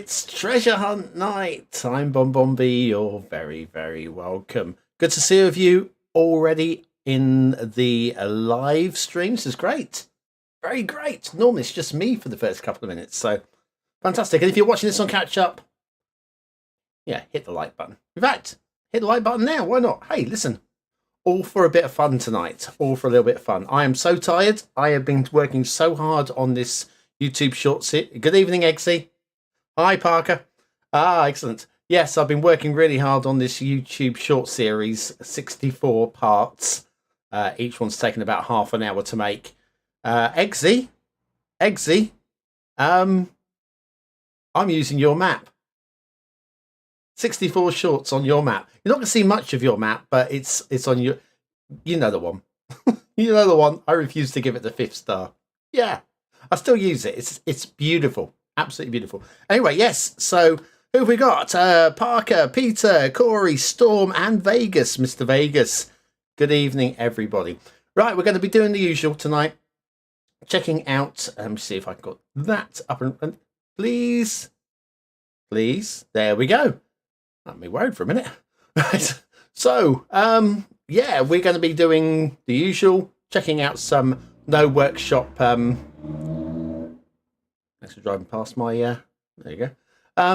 It's treasure hunt night. I'm BonBonB. You're very, very welcome. Good to see you already in the live stream. This is great. Very great. Normally it's just me for the first couple of minutes. So fantastic. And if you're watching this on catch up, yeah, hit the like button. In fact, hit the like button now. Why not? Hey, listen. All for a bit of fun tonight. All for a little bit of fun. I am so tired. I have been working so hard on this YouTube shorts. Good evening, Eggsy. Hi, Parker. Excellent. Yes, I've been working really hard on this YouTube short series, 64 parts. Each one's taken about half an hour to make. Eggsy, I'm using your map. 64 shorts on your map. You're not going to see much of your map, but it's on your... You know the one. You know the one. I refuse to give it the 5th star. Yeah, I still use it. It's beautiful. Absolutely beautiful. Anyway, yes. So who have we got? Parker, Peter, Corey, Storm, and Vegas. Mr. Vegas. Good evening, everybody. Right, we're going to be doing the usual tonight. Checking out. Let me see if I can got that up and please. There we go. Let me worried for a minute. Right. So, yeah, we're going to be doing the usual. Checking out some no workshop. Thanks for driving past my, there you go.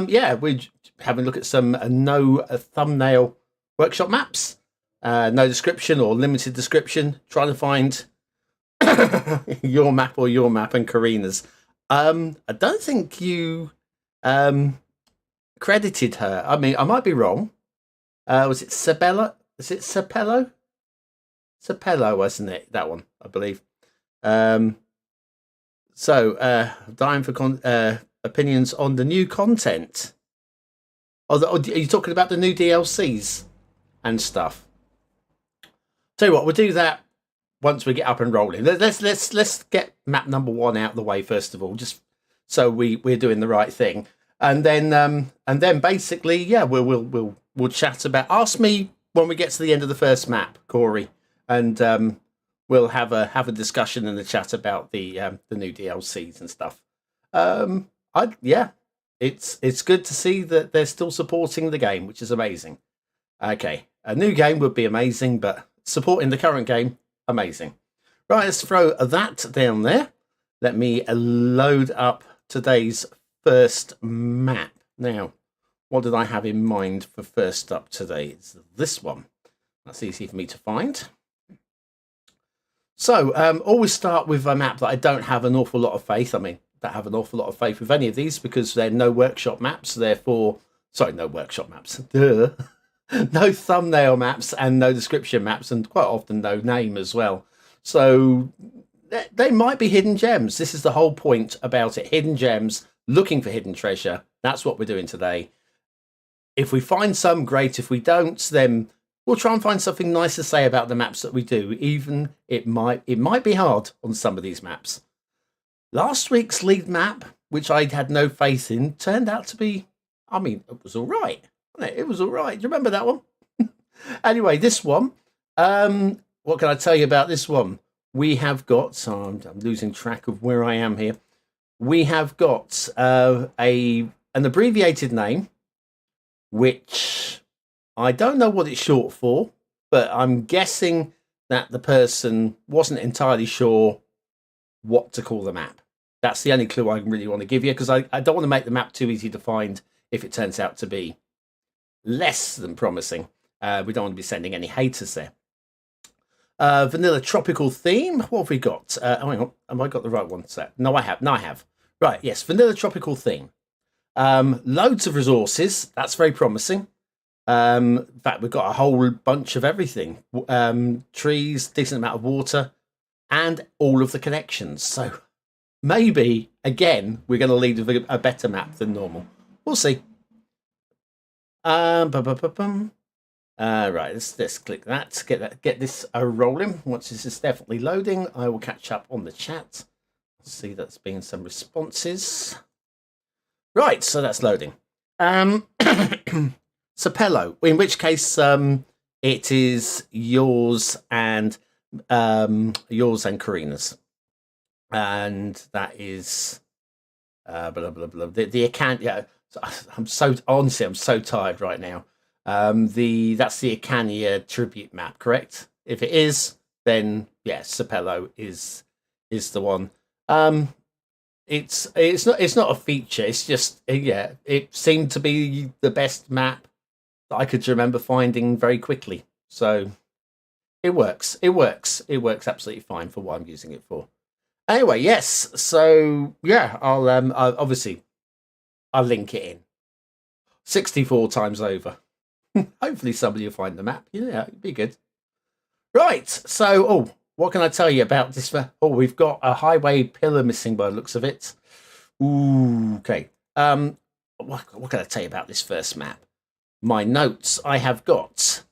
Yeah, we're having a look at some no thumbnail workshop maps. No description or limited description. Trying to find your map and Karina's. I don't think you credited her. I mean, I might be wrong. Was it Sabella? Is it Sapello? Sapello, wasn't it? That one, I believe. So, dying for opinions on the new content. Are you talking about the new DLCs and stuff? Tell you what, we'll do that once we get up and rolling. Let's get map number 1 out of the way first of all, just so we're doing the right thing, and then basically, yeah, we'll chat about. Ask me when we get to the end of the first map, Corey, and we'll have a discussion and a chat about the new DLCs and stuff. Yeah, it's good to see that they're still supporting the game, which is amazing. Okay, a new game would be amazing, but supporting the current game, amazing. Right, let's throw that down there. Let me load up today's first map. Now, what did I have in mind for first up today? It's this one. That's easy for me to find. So, always start with a map that I don't have an awful lot of faith. I mean, don't have an awful lot of faith with any of these because they're no workshop maps. Therefore, sorry, no workshop maps. Duh. No thumbnail maps and no description maps, and quite often no name as well. So they might be hidden gems. This is the whole point about it. Hidden gems, looking for hidden treasure. That's what we're doing today. If we find some, great. If we don't, then we'll try and find something nice to say about the maps that we do. Even it might be hard on some of these maps. Last week's lead map, which I had no faith in, turned out to be, I mean, it was all right. It was all right. Do you remember that one? Anyway, this one, what can I tell you about this one? We have got, so I'm losing track of where I am here. We have got an abbreviated name, which I don't know what it's short for, but I'm guessing that the person wasn't entirely sure what to call the map. That's the only clue I really want to give you, because I don't want to make the map too easy to find if it turns out to be less than promising. We don't want to be sending any haters there. Vanilla tropical theme. What have we got? Hang on. Have I got the right one set? No, I have. Right, yes. Vanilla tropical theme. Loads of resources. That's very promising. In fact, we've got a whole bunch of everything. Trees, decent amount of water, and all of the connections. So maybe, again, we're going to lead with a better map than normal. We'll see. Right, let's click that. Get this rolling. Once this is definitely loading, I will catch up on the chat. See, that's been some responses. Right, so that's loading. Sapello, in which case it is yours and Karina's, and that is blah blah blah. The account, yeah. I'm so honestly, I'm so tired right now. That's the Icania tribute map, correct? If it is, then yes, Sapello is the one. Um, it's not a feature. It's just yeah, it seemed to be the best map that I could remember finding very quickly. So it works. It works. It works absolutely fine for what I'm using it for. Anyway, yes. So yeah, obviously I'll link it in 64 times over. Hopefully somebody will find the map. Yeah, it'd be good. Right. So, what can I tell you about this? We've got a highway pillar missing by the looks of it. Ooh, okay. What can I tell you about this first map? My notes I have got.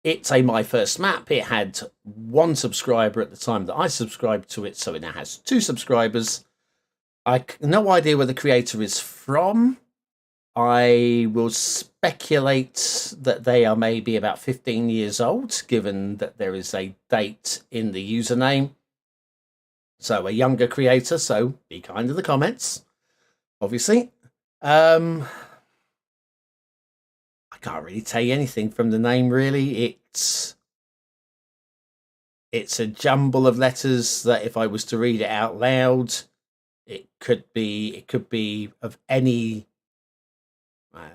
It's my first map. It had one subscriber at the time that I subscribed to it, so it now has 2 subscribers. No idea where the creator is from. I will speculate that they are maybe about 15 years old, given that there is a date in the username. So a younger creator, so be kind to the comments, obviously. I can't really tell you anything from the name, really. It's a jumble of letters that if I was to read it out loud, it could be of any.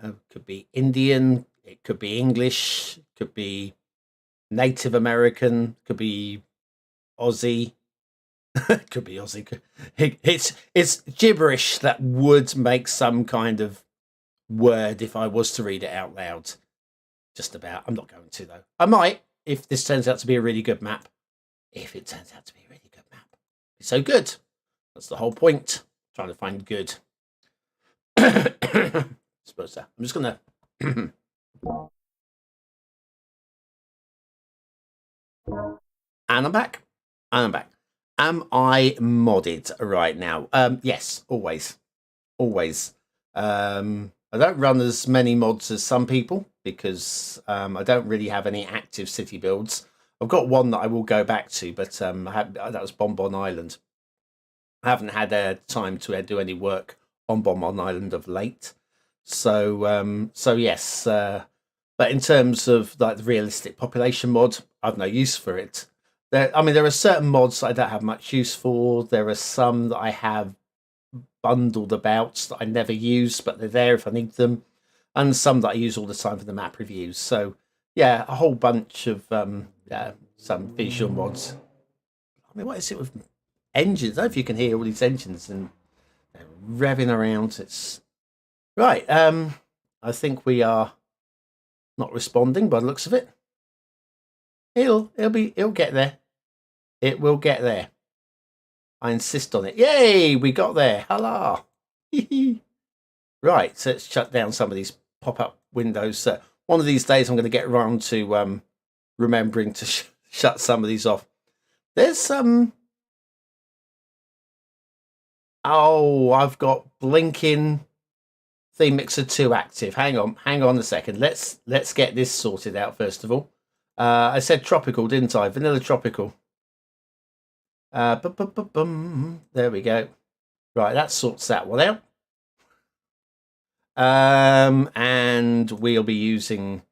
It could be Indian, it could be English, it could be Native American, it could be Aussie, it could be Aussie. It's gibberish that would make some kind of word if I was to read it out loud. Just about. I'm not going to though. I might if this turns out to be a really good map. If it turns out to be a really good map, it's so good. That's the whole point. Trying to find good. Suppose so. I'm just gonna. And I'm back. And I'm back. Am I modded right now? Yes, always, always. I don't run as many mods as some people because I don't really have any active city builds. I've got one that I will go back to, but that was BonBon Island. I haven't had time to do any work on BonBon Island of late. So yes, but in terms of like the realistic population mod, I've no use for it. There are certain mods that I don't have much use for. There are some that I have bundled about that I never use, but they're there if I need them, and some that I use all the time for the map reviews. So yeah, a whole bunch of some visual mods. I mean, what is it with engines? I don't know if you can hear all these engines and they're revving around. It's right. I think we are not responding by the looks of it. It'll get there. It will get there. I insist on it. Yay, we got there. Hello. Right, so let's shut down some of these pop-up windows. One of these days I'm going to get around to remembering to shut some of these off. There's some... Oh, I've got blinking Theme Mixer 2 active. Hang on a second. Let's get this sorted out first of all. I said tropical, didn't I? Vanilla tropical. There we go. Right, that sorts that one out. And we'll be using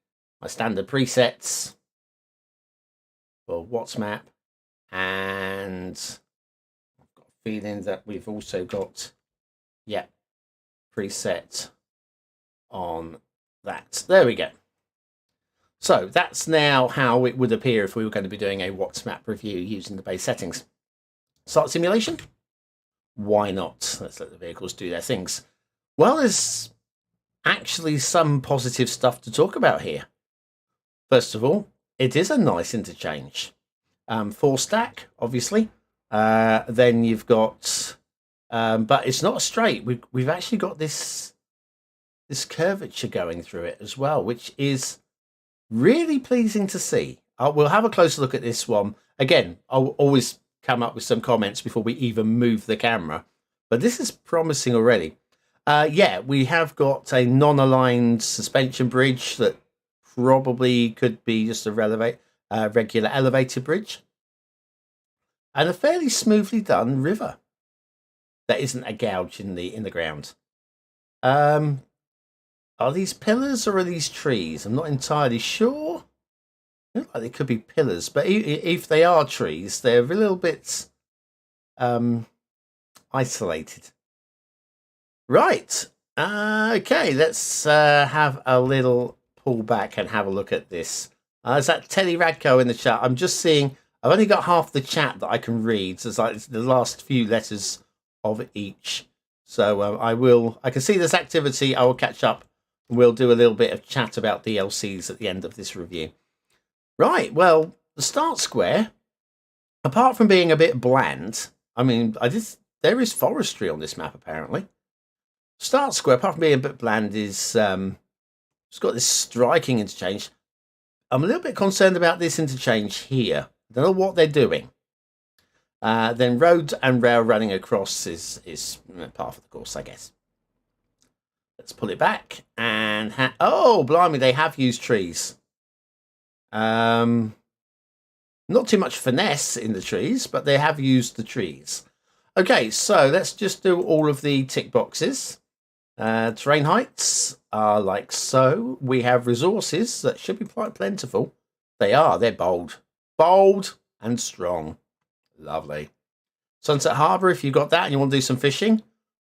my standard presets for What's Map, and I've got a feeling that we've also got preset on that. There we go. So that's now how it would appear if we were going to be doing a What's Map review using the base settings. Start simulation? Why not? Let's let the vehicles do their things. Well, there's actually some positive stuff to talk about here. First of all, it is a nice interchange. 4-stack, obviously. Then you've got, but it's not straight. We've actually got this curvature going through it as well, which is really pleasing to see. We'll have a closer look at this one. Again, I'll always come up with some comments before we even move the camera, but this is promising already. We have got a non-aligned suspension bridge that probably could be just a regular elevated bridge, and a fairly smoothly done river that isn't a gouge in the ground. Are these pillars or are these trees? I'm not entirely sure. They look like they could be pillars, but if they are trees, they're a little bit isolated. Right. Okay, let's have a little pull back and have a look at this. Is that Teddy Radko in the chat? I'm just seeing. I've only got half the chat that I can read, so it's like the last few letters of each. So I can see this activity. I will catch up. We'll do a little bit of chat about DLCs at the end of this review. Right. Well, the start square, apart from being a bit bland, I mean, there is forestry on this map apparently. Start square, apart from being a bit bland, is it's got this striking interchange. I'm a little bit concerned about this interchange here. I don't know what they're doing. Then road and rail running across is part of the course, I guess. Let's pull it back and oh, blimey, they have used trees. Not too much finesse in the trees, but they have used the trees. Okay, so let's just do all of the tick boxes. Terrain heights are like so. We have resources that should be quite plentiful. They're bold. Bold and strong. Lovely. Sunset Harbour, if you've got that and you want to do some fishing.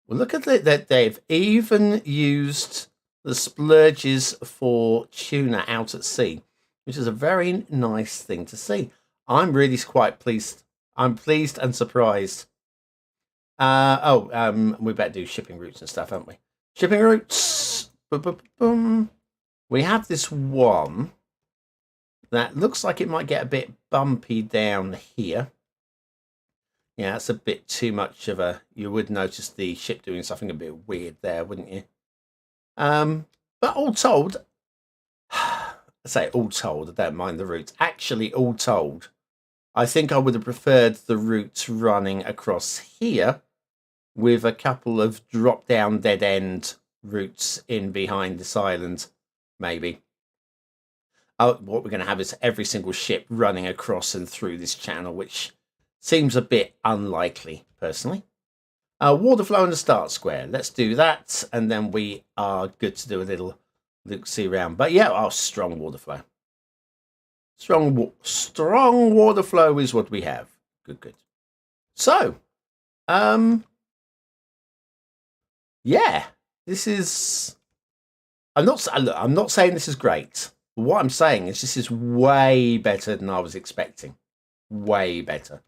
Well, look at that. They've even used the splurges for tuna out at sea, which is a very nice thing to see. I'm really quite pleased. I'm pleased and surprised. We better do shipping routes and stuff, haven't we? Shipping routes. We have this one that looks like it might get a bit bumpy down here. Yeah, that's a bit too much of a... You would notice the ship doing something a bit weird there, wouldn't you? But all told... I say all told, I don't mind the route. Actually, all told, I think I would have preferred the route running across here with a couple of drop-down dead-end routes in behind this island, maybe. What we're going to have is every single ship running across and through this channel, which seems a bit unlikely, personally. Water flow in the start square. Let's do that, and then we are good to do a little look-see around. But yeah, strong water flow. Strong water flow is what we have. Good. So, yeah, this is... I'm not saying this is great. What I'm saying is this is way better than I was expecting. Way better.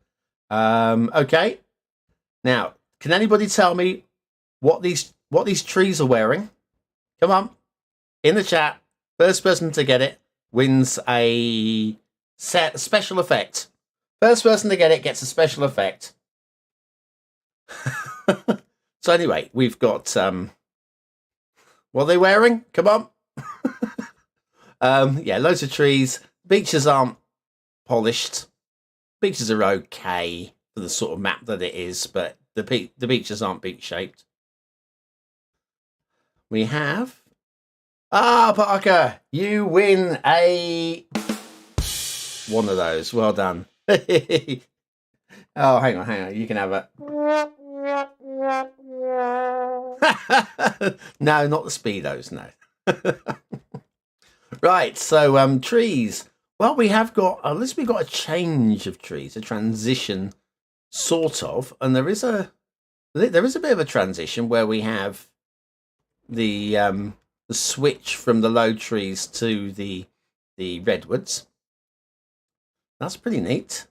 Okay. Now, can anybody tell me what these trees are wearing? Come on. In the chat. First person to get it wins a special effect. First person to get it gets a special effect. So anyway, we've got what are they wearing? Come on. Yeah, loads of trees. Beaches aren't polished. Beaches are okay for the sort of map that it is, but the beaches aren't beach shaped. We have Parker, you win one of those. Well done. Oh, hang on. You can have it. No, not the Speedos, no. Right, so trees. Well, we have got, at least we've got a change of trees, a transition, sort of, and there is a bit of a transition where we have the switch from the low trees to the redwoods. That's pretty neat.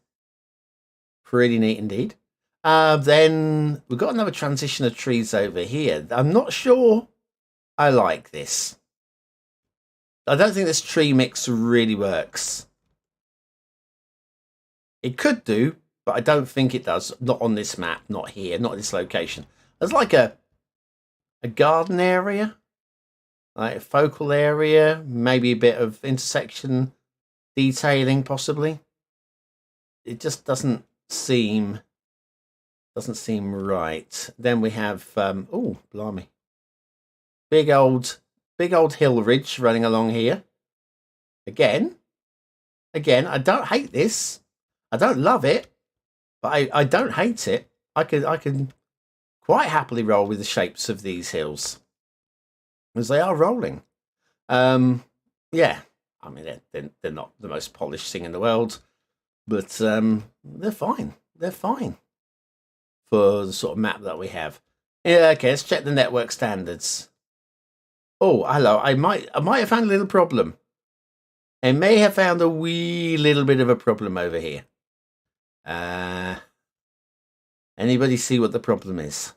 Pretty neat indeed. Then we've got another transition of trees over here. I'm not sure I like this. I don't think this tree mix really works. It could do, but I don't think it does. Not on this map, not here, not this location. There's like a garden area, like a focal area, maybe a bit of intersection detailing, possibly. It just doesn't seem right. Then we have oh, blimey, big old hill ridge running along here. Again, I don't hate this. I don't love it, but I don't hate it. I can quite happily roll with the shapes of these hills. as they are rolling. Yeah, I mean they're not the most polished thing in the world, but they're fine. They're fine for the sort of map that we have. Yeah, okay. Let's check the network standards. Oh, hello. I might have found a little problem. I may have found a wee little bit of a problem over here. Anybody see what the problem is?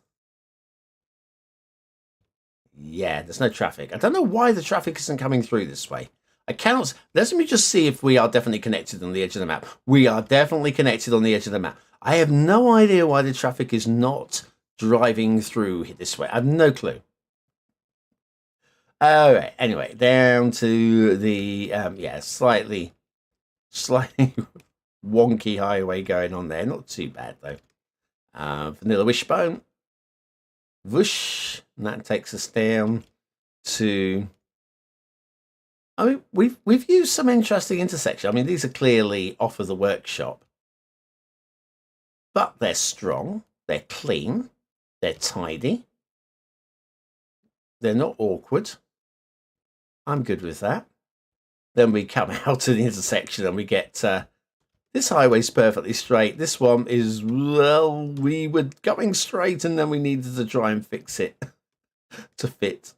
Yeah, there's no traffic. I don't know why the traffic isn't coming through this way. I cannot. Let me just see if we are definitely connected on the edge of the map. We are definitely connected on the edge of the map. I have no idea why the traffic is not driving through this way. I have no clue. All right. Anyway, down to the slightly wonky highway going on there. Not too bad though. Vanilla Wishbone. Whoosh. And that takes us down to. I mean, we've used some interesting intersection. I mean, these are clearly off of the workshop, but they're strong, they're clean, they're tidy, they're not awkward. I'm good with that. Then we come out to the intersection and we get this highway's perfectly straight. This one is, well, we were going straight and then we needed to try and fix it to fit.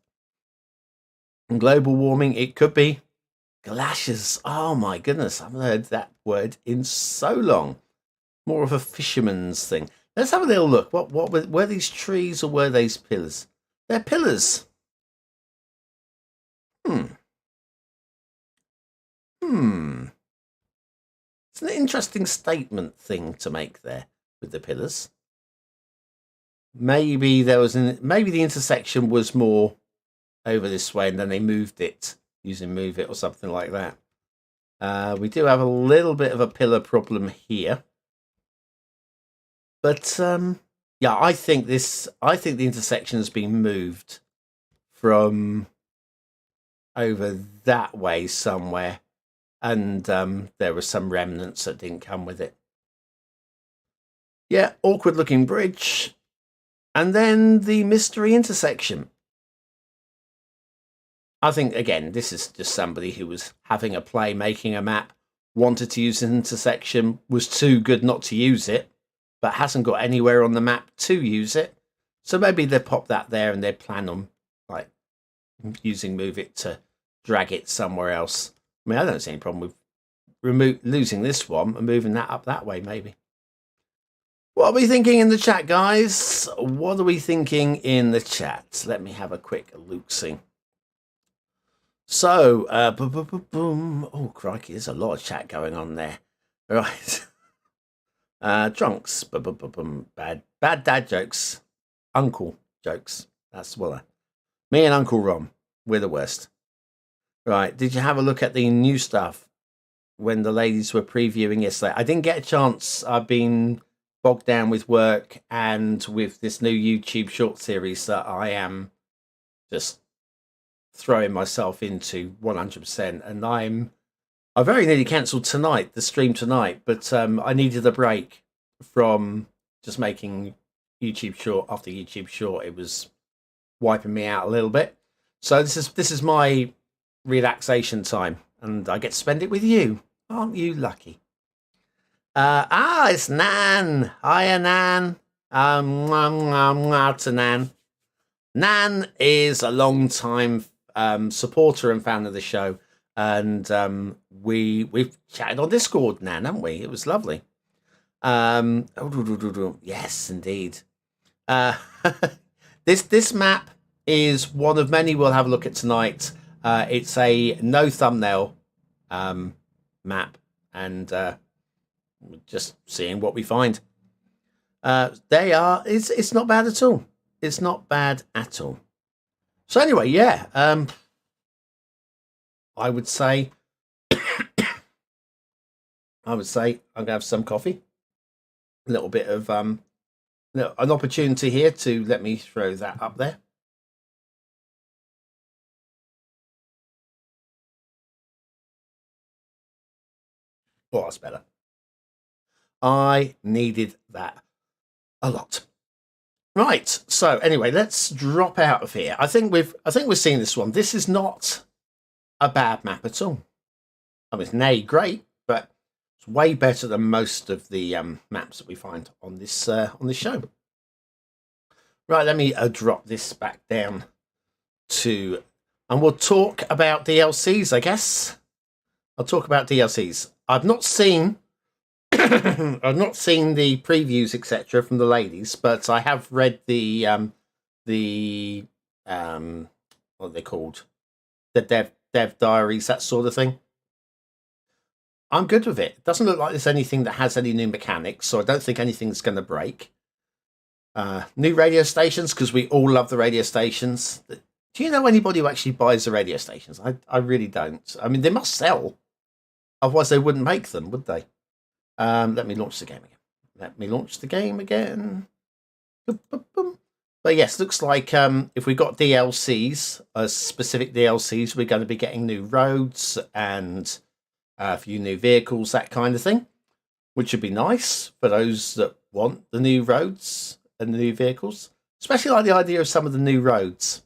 And global warming, it could be. Glaciers. Oh my goodness, I haven't heard that word in so long. More of a fisherman's thing. Let's have a little look. What were these trees or were these pillars? They're pillars. It's an interesting statement thing to make there with the pillars. Maybe maybe the intersection was more over this way and then they moved it using Move It or something like that. We do have a little bit of a pillar problem here. But yeah, I think the intersection has been moved from over that way somewhere, and there were some remnants that didn't come with it. Yeah, awkward looking bridge. And then the mystery intersection. I think, again, this is just somebody who was having a play, making a map, wanted to use an intersection, was too good not to use it, but hasn't got anywhere on the map to use it. So maybe they pop that there and they plan on like using Move It to drag it somewhere else. I mean, I don't see any problem with losing this one and moving that up that way, maybe. What are we thinking in the chat, guys? What are we thinking in the chat? Let me have a quick look-see. So, boom. Oh, crikey, there's a lot of chat going on there. Right. Drunks. Bad dad jokes. Uncle jokes. That's what me and Uncle Ron, we're the worst. Right. Did you have a look at the new stuff when the ladies were previewing yesterday? I didn't get a chance. I've been bogged down with work and with this new YouTube short series that I am just throwing myself into 100%. And I very nearly cancelled the stream tonight, but I needed a break from just making YouTube short after YouTube short. It was wiping me out a little bit. So this is my relaxation time, and I get to spend it with you. Aren't you lucky? It's Nan. Hiya, Nan. To Nan. Nan is a long time supporter and fan of the show, and we've chatted on Discord, Nan, haven't we? It was lovely. Yes, indeed. This map is one of many we'll have a look at tonight. It's a no thumbnail map, and just seeing what we find. It's not bad at all. It's not bad at all. So anyway, yeah, I would say I'm gonna have some coffee, a little bit of an opportunity here to let me throw that up there. Oh, that's better. I needed that a lot. Right. So anyway, let's drop out of here. I think we've seen this one. This is not a bad map at all. I mean, it's nay great, but it's way better than most of the maps that we find on this show. Right. Let me drop this back down to, and we'll talk about DLCs. I guess I'll talk about DLCs. I've not seen the previews, etc., from the ladies, but I have read the what are they called? The dev diaries, that sort of thing. I'm good with it. It doesn't look like there's anything that has any new mechanics, so I don't think anything's going to break. New radio stations, because we all love the radio stations. Do you know anybody who actually buys the radio stations? I really don't. I mean, they must sell. Otherwise, they wouldn't make them, would they? Let me launch the game again. But yes, looks like if we got DLCs, specific DLCs, we're going to be getting new roads and a few new vehicles, that kind of thing, which would be nice for those that want the new roads and the new vehicles. Especially like the idea of some of the new roads.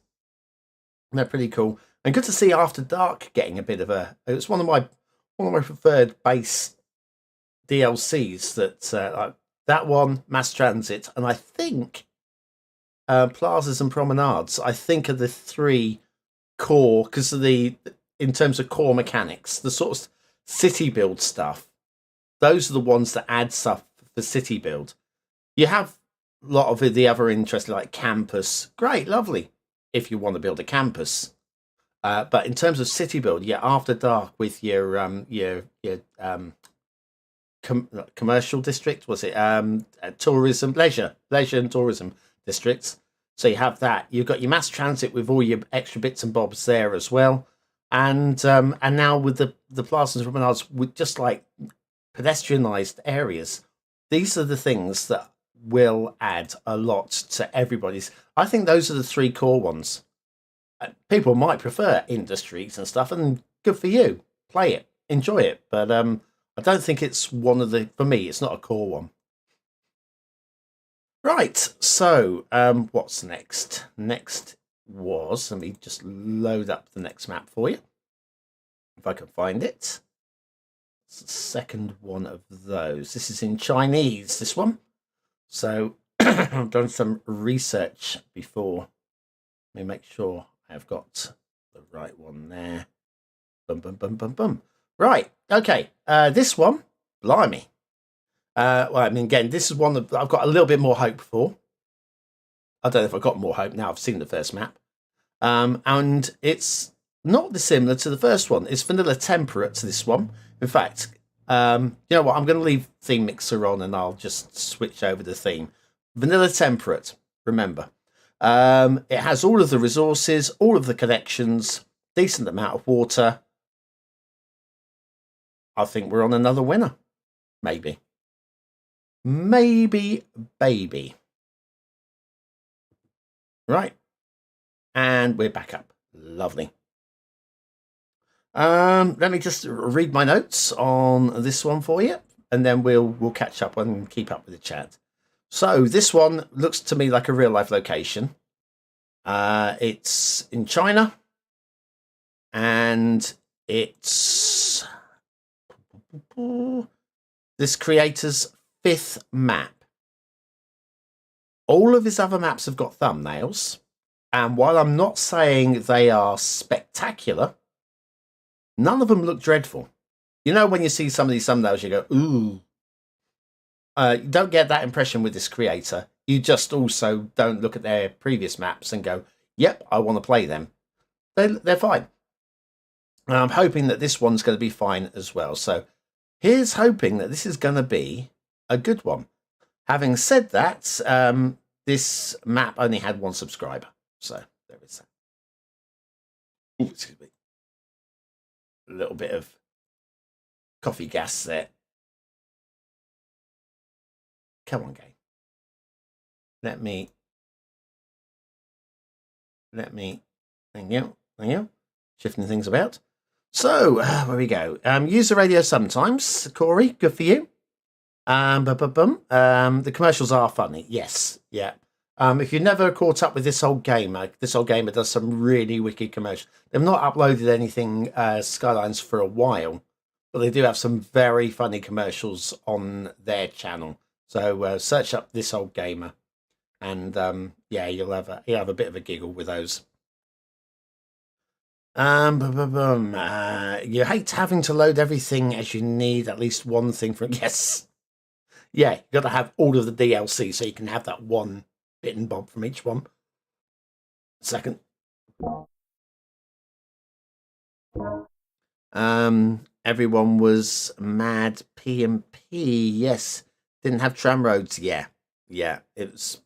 They're pretty cool. And good to see After Dark getting a bit of a... It's one of my preferred base DLCs, that one, Mass Transit, and I think Plazas and Promenades, I think, are the three core, because of in terms of core mechanics, the sort of city build stuff, those are the ones that add stuff for city build. You have a lot of the other interests like campus, great, lovely, if you want to build a campus. But in terms of city build, After Dark with your commercial district, was it tourism, leisure and tourism districts. So you have that. You've got your mass transit with all your extra bits and bobs there as well, and now with the plazas and promenades with just like pedestrianised areas. These are the things that will add a lot to everybody's. I think those are the three core ones. People might prefer industries and stuff, and good for you. Play it, enjoy it, but I don't think it's one of for me, it's not a core one. Right, so what's next? Next was, let me just load up the next map for you, if I can find it. It's the second one of those. This is in Chinese, this one. So I've done some research before. Let me make sure I've got the right one there. Boom. Right, okay. This one, blimey. Well, I mean, again, this is one that I've got a little bit more hope for. I don't know if I've got more hope now. I've seen the first map. And it's not dissimilar to the first one. It's vanilla temperate to this one. In fact, you know what? I'm going to leave Theme Mixer on and I'll just switch over the theme. Vanilla temperate, remember. It has all of the resources, all of the connections, decent amount of water. I think we're on another winner. Maybe, baby. Right. And we're back up. Lovely. Let me just read my notes on this one for you, and then we'll catch up and keep up with the chat. So this one looks to me like a real life location. It's in China, and it's this creator's 5th map. All of his other maps have got thumbnails, and while I'm not saying they are spectacular, none of them look dreadful. You know, when you see some of these thumbnails, you go, ooh. You don't get that impression with this creator. You just also don't look at their previous maps and go, yep, I want to play them. They're fine. And I'm hoping that this one's going to be fine as well. So here's hoping that this is going to be a good one. Having said that, this map only had 1 subscriber. So there is that. Ooh, excuse me. A little bit of coffee gas there. Come on, game. Let me. Thank you. Shifting things about. So, where we go. Use the radio sometimes, Corey. Good for you. The commercials are funny. Yes. Yeah. If you've never caught up with This Old Gamer, This Old Gamer does some really wicked commercials. They've not uploaded anything Skylines for a while, but they do have some very funny commercials on their channel. So search up This Old Gamer, and yeah, you'll have a bit of a giggle with those. You hate having to load everything as you need at least one thing from. Yes, yeah, you got to have all of the DLC so you can have that one bit and bob from each one. Second. Everyone was mad P&P. Yes, didn't have tram roads. Yeah, it's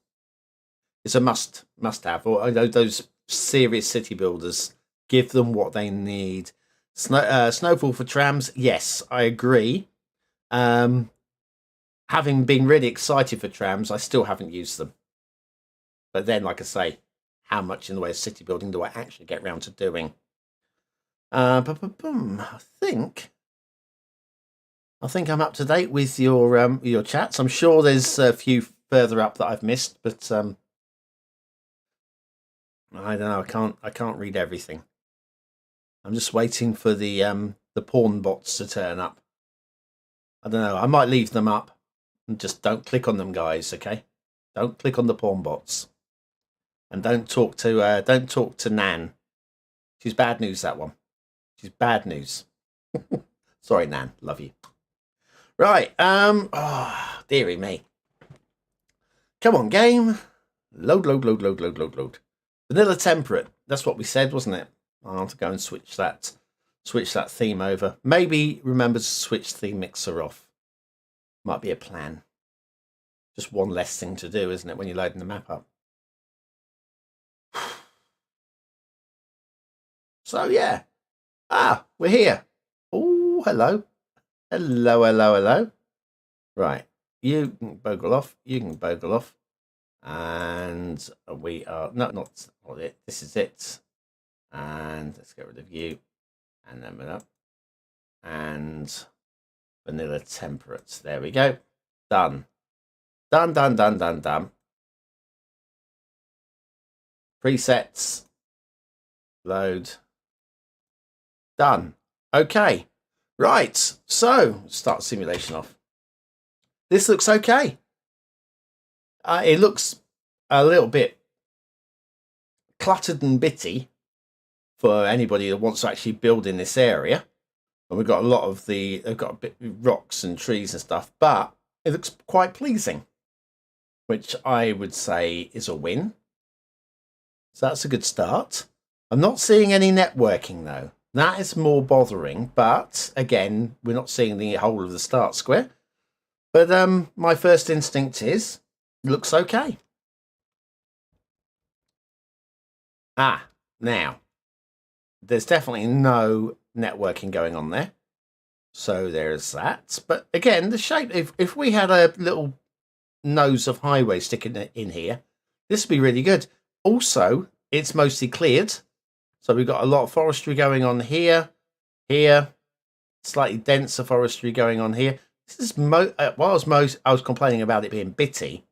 a must have. Or those serious city builders, give them what they need. Snowfall for trams. Yes, I agree. Having been really excited for trams, I still haven't used them. But then, like I say, how much in the way of city building do I actually get round to doing? I think I'm up to date with your chats. I'm sure there's a few further up that I've missed, but I don't know. I can't read everything. I'm just waiting for the porn bots to turn up. I don't know. I might leave them up and just don't click on them, guys. Okay, don't click on the porn bots, and don't talk to Nan. She's bad news. That one. She's bad news. Sorry, Nan. Love you. Right. Oh, dearie me. Come on, game. Load. Vanilla temperate. That's what we said, wasn't it? I'll have to go and switch that theme over. Maybe remember to switch theme mixer off. Might be a plan. Just one less thing to do, isn't it, when you're loading the map up? So yeah. We're here. Oh, hello. Hello. Right. You can bogle off. You can bogle off. And we are not it. This is it. And let's get rid of you. And then we're up. And vanilla temperate. There we go. Done. Done. Presets. Load. Done. Okay. Right. So start simulation off. This looks okay. It looks a little bit cluttered and bitty for anybody that wants to actually build in this area. And we've got a lot of they've got a bit of rocks and trees and stuff, but it looks quite pleasing, which I would say is a win. So that's a good start. I'm not seeing any networking though. That is more bothering, but again, we're not seeing the whole of the start square. But my first instinct is, looks okay. Now, there's definitely no networking going on there. So there's that. But again, the shape, if we had a little nose of highway sticking in here, this would be really good. Also, it's mostly cleared. So we've got a lot of forestry going on here, slightly denser forestry going on here. This is while I was complaining about it being bitty,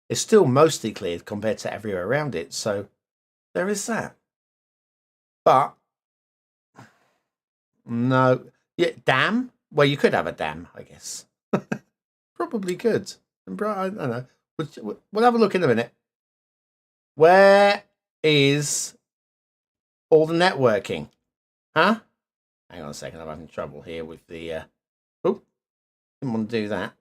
it's still mostly cleared compared to everywhere around it. So there is that. But no, yeah, dam. Well, you could have a dam, I guess. Probably could. I don't know. We'll have a look in a minute. Where is all the networking? Huh? Hang on a second. I'm having trouble here with the. Oh, didn't want to do that.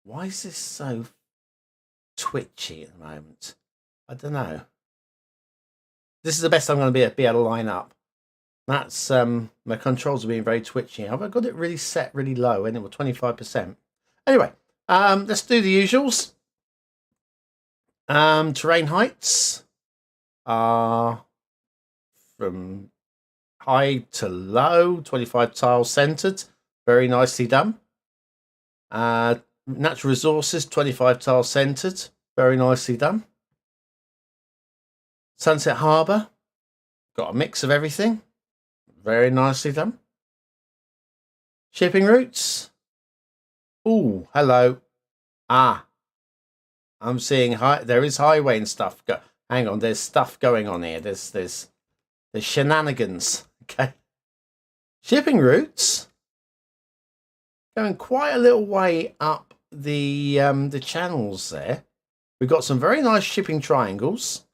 Why is this so twitchy at the moment? I don't know. This is the best I'm going to be able to line up. That's my controls are being very twitchy. Have I got it really set really low? And it was 25%. Anyway, let's do the usuals. Terrain heights are from high to low, 25 tiles centered, very nicely done. Natural resources, 25 tiles centered, very nicely done. Sunset Harbour, got a mix of everything, very nicely done. Shipping routes, Oh, hello. Ah, I'm seeing there is highway and stuff. Hang on, there's stuff going on here. There's shenanigans. Okay, shipping routes going quite a little way up the channels there. We've got some very nice shipping triangles.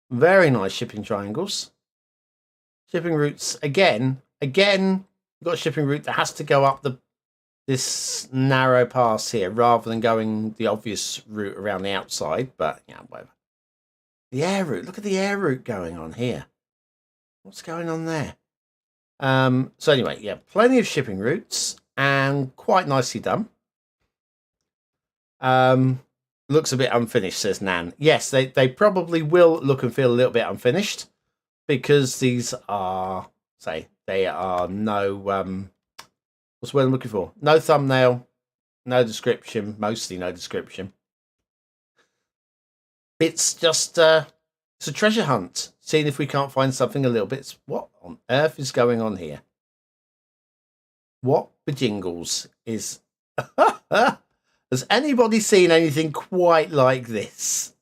Very nice shipping triangles. Shipping routes again. We've got a shipping route that has to go up this narrow pass here rather than going the obvious route around the outside. But yeah, whatever. The air route. Look at the air route going on here. What's going on there? So anyway, yeah, plenty of shipping routes and quite nicely done. Looks a bit unfinished, says Nan. Yes, they probably will look and feel a little bit unfinished because these are, they are no, what's the word I'm looking for? No thumbnail, no description, mostly no description. It's just, it's a treasure hunt, seeing if we can't find something a little bit. What on earth is going on here? What bejingles is... Has anybody seen anything quite like this?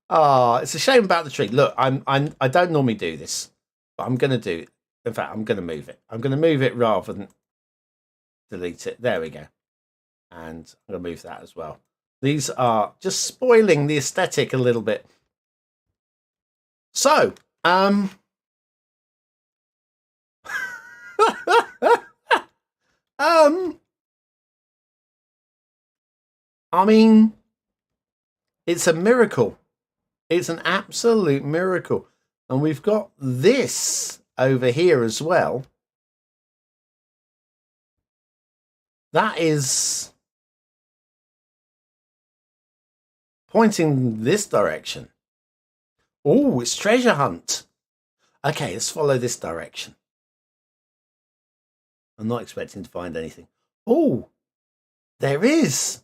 Oh, it's a shame about the tree. Look, I don't normally do this, but I'm going to do it. In fact, I'm going to move it. I'm going to move it rather than delete it. There we go. And I'm going to move that as well. These are just spoiling the aesthetic a little bit. So, I mean, it's a miracle. It's an absolute miracle. And we've got this over here as well. That is pointing this direction. Oh, it's treasure hunt. Okay, let's follow this direction. I'm not expecting to find anything. Oh, there is.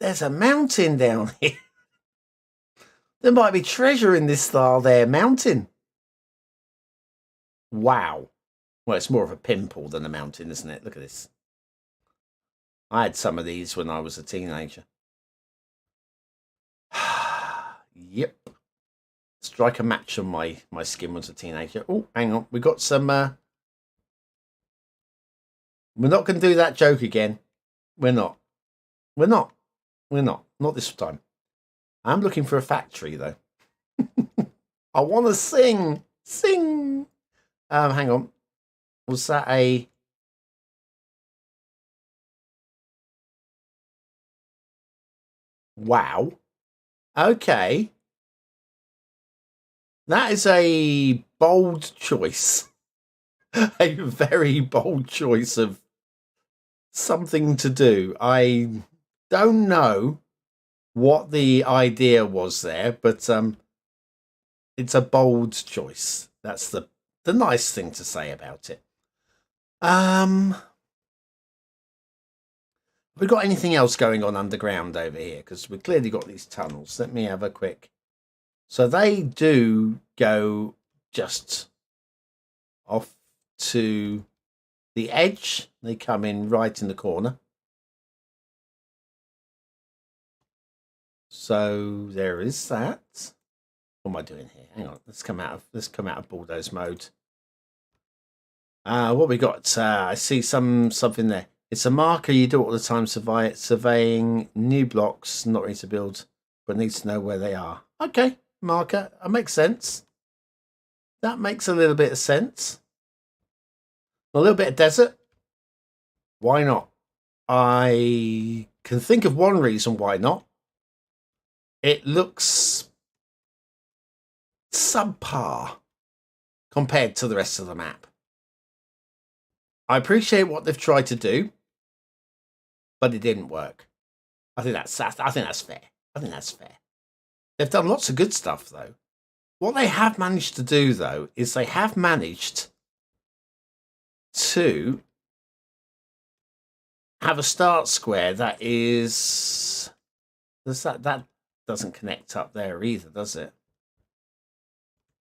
There's a mountain down here. There might be treasure in this style there mountain. Wow. Well, it's more of a pimple than a mountain, isn't it? Look at this. I had some of these when I was a teenager. Yep. Strike a match on my skin was a teenager. Oh, hang on. We got some... We're not going to do that joke again. We're not. Not this time. I'm looking for a factory, though. I want to sing. Sing. Hang on. Was that a... Wow. Okay. That is a bold choice. A very bold choice of something to do. I don't know what the idea was there, but it's a bold choice. That's the nice thing to say about it. Have we got anything else going on underground over here? Because we've clearly got these tunnels. Let me have a quick... So they do go just off to the edge. They come in right in the corner. So there is that. What am I doing here? Hang on. Let's come out of bulldoze mode. What we got? I see something there. It's a marker you do all the time, surveying new blocks, not ready to build, but needs to know where they are. Okay, marker. That makes sense. That makes a little bit of sense. A little bit of desert. Why not? I can think of one reason why not. It looks subpar compared to the rest of the map. I appreciate what they've tried to do, but it didn't work. I think that's fair. I think that's fair. They've done lots of good stuff, though. What they have managed to do, though, is they have managed to have a start square that is... That doesn't connect up there either, does it?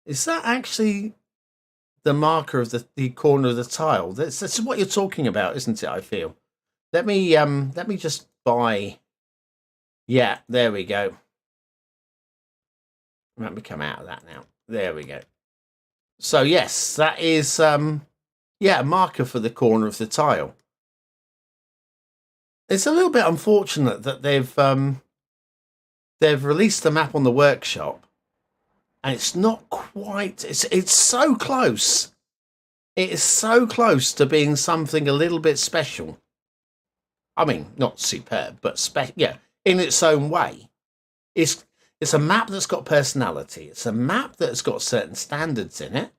Is that actually the marker of the corner of the tile. That's what you're talking about, isn't it? I feel. Let me just buy. Yeah, there we go. Let me come out of that now. There we go. So yes, that is yeah, a marker for the corner of the tile. It's a little bit unfortunate that they've released the map on the workshop, and it's not quite. It's so close. It is so close to being something a little bit special. I mean, not superb, but yeah, in its own way. It's a map that's got personality. It's a map that's got certain standards in it.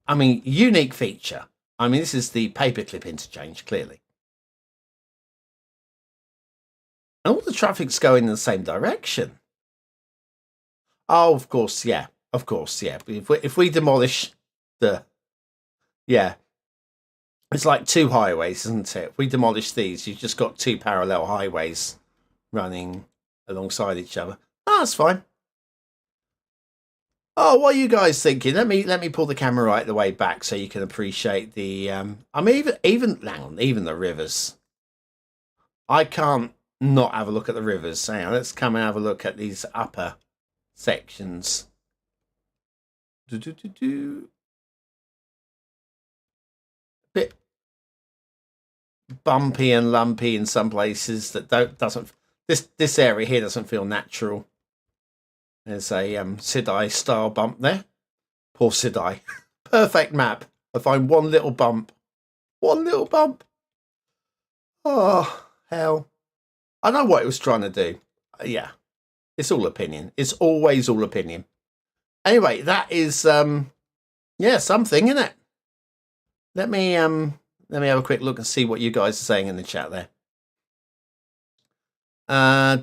I mean, unique feature. I mean, this is the paperclip interchange, clearly. And all the traffic's going in the same direction. Oh, of course, yeah. Of course, yeah. If we demolish the... Yeah. It's like two highways, isn't it? If we demolish these, you've just got two parallel highways running alongside each other. Oh, that's fine. Oh, what are you guys thinking? Let me pull the camera right the way back so you can appreciate the. I mean, even the rivers. I can't not have a look at the rivers. Hang on, let's come and have a look at these upper sections. Bit bumpy and lumpy in some places that doesn't. This area here doesn't feel natural. There's a Sidai style bump there. Poor Sidai. Perfect map. I find one little bump. One little bump. Oh, hell. I know what it was trying to do. Yeah. It's all opinion. It's always all opinion. Anyway, that is yeah, something, isn't it? Let me have a quick look and see what you guys are saying in the chat there. Yeah,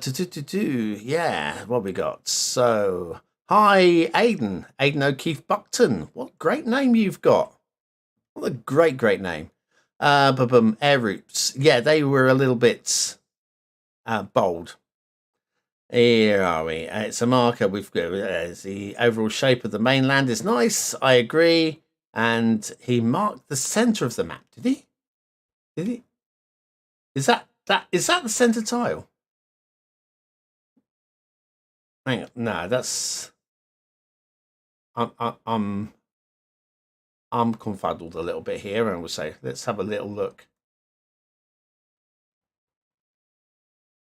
what we got? So, hi, Aidan O'Keefe Buckton. What great name you've got. What a great name. Air routes. Yeah, they were a little bit bold. Here are we. It's a marker. We've got the overall shape of the mainland is nice. I agree. And he marked the center of the map. Did he? Did he? Is that the center tile? Hang on. No, that's. I'm confuddled a little bit here, and we'll say let's have a little look.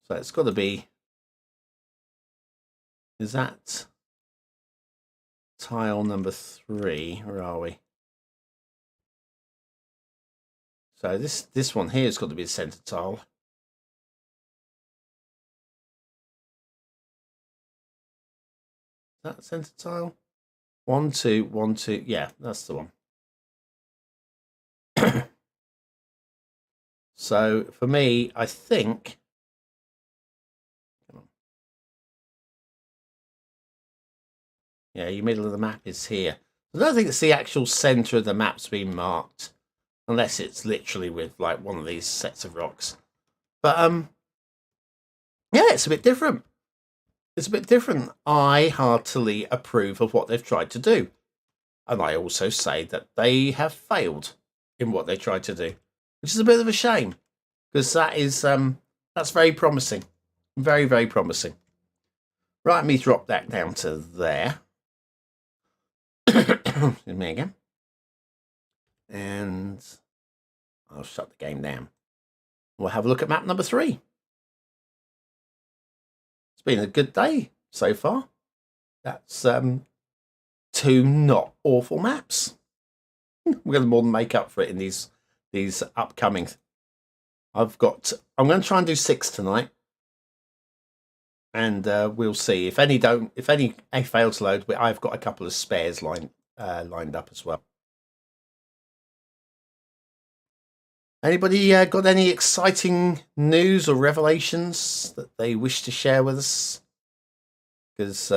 So it's got to be. Is that tile number 3? Where are we? So this one here has got to be the center tile. That center tile? 1, 2, 1, 2. Yeah, that's the one. So for me, I think. Yeah, your middle of the map is here. I don't think it's the actual center of the map's been marked, unless it's literally with like one of these sets of rocks. But yeah, it's a bit different. It's a bit different. I heartily approve of what they've tried to do. And I also say that they have failed in what they tried to do, which is a bit of a shame, because that is that's very promising. Very, very promising. Right, let me drop that down to there. Excuse me again. And I'll shut the game down. We'll have a look at map number 3. Been a good day so far. That's 2 not awful maps. We're going to more than make up for it in these upcoming. I'm going to try and do 6 tonight, and we'll see if any fail to load. I've got a couple of spares lined up as well. Anybody got any exciting news or revelations that they wish to share with us? Because,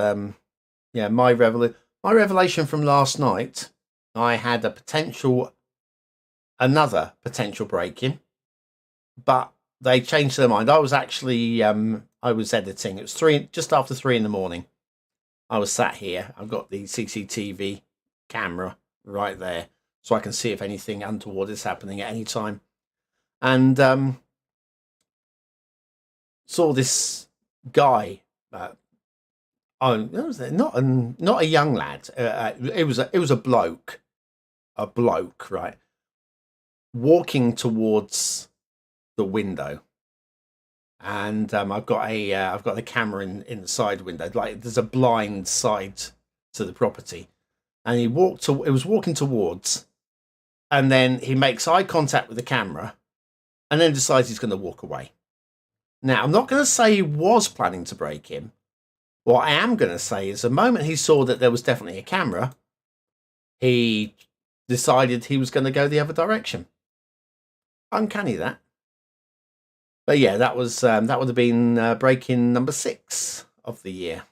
yeah, my revelation from last night, I had another potential break-in, but they changed their mind. I was actually, I was editing. It was just after 3 in the morning. I was sat here. I've got the CCTV camera right there. so I can see if anything untoward is happening at any time. And saw this guy. Not a young lad. It was a bloke, right, walking towards the window. And I've got the camera in the side window. Like there's a blind side to the property, and it was walking towards, and then he makes eye contact with the camera, and then decides he's going to walk away. Now I'm not going to say he was planning to break in. What I am going to say is the moment he saw that there was definitely a camera, he decided he was going to go the other direction. Uncanny, that. But yeah, that would have been break-in number 6 of the year.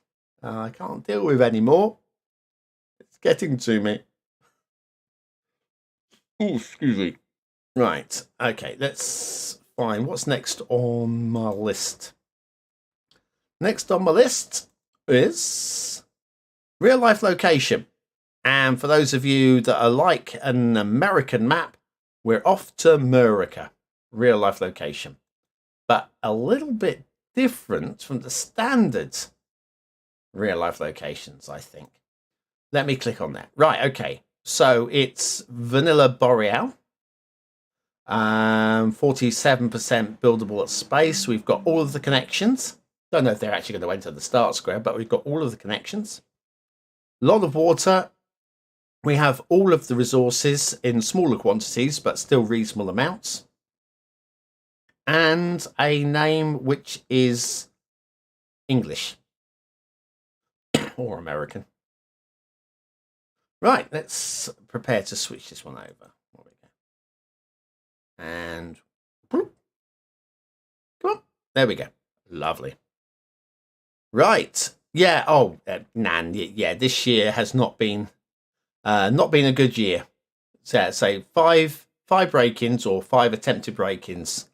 I can't deal with any more. It's getting to me. Oh, excuse me. Right. Okay, let's find what's next on my list. Next on my list is real life location. And for those of you that are like an American map, we're off to America. Real life location. But a little bit different from the standard real life locations, I think. Let me click on that. Right, okay. So it's Vanilla Boreal. 47% buildable at space. We've got all of the connections. Don't know if they're actually going to enter the start square, but we've got all of the connections. A lot of water. We have all of the resources in smaller quantities, but still reasonable amounts. And a name which is English or American. Right, let's prepare to switch this one over. There we go. And come on, there we go. Lovely. Right, yeah. Oh, Nan. Yeah, this year has not been a good year. So, say 5 break-ins or 5 attempted break-ins.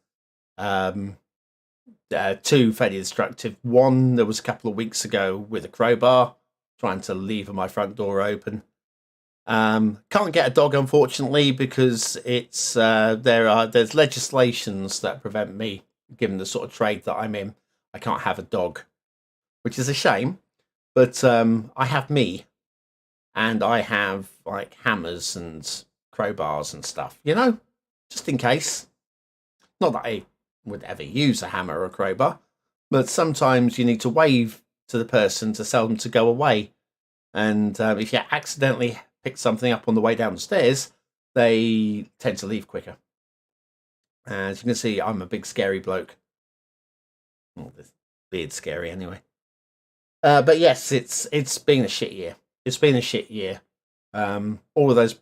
2 fairly destructive. One there was a couple of weeks ago with a crowbar, trying to lever my front door open. Can't get a dog, unfortunately, because it's there's legislations that prevent me, given the sort of trade that I'm in. I can't have a dog, which is a shame. But I have me, and I have like hammers and crowbars and stuff, just in case. Not that I would ever use a hammer or a crowbar, but sometimes you need to wave to the person to tell them to go away. And if you accidentally pick something up on the way down the stairs, they tend to leave quicker. As you can see, I'm a big scary bloke. Well, this beard's scary anyway. But yes, it's been a shit year. It's been a shit year. All of those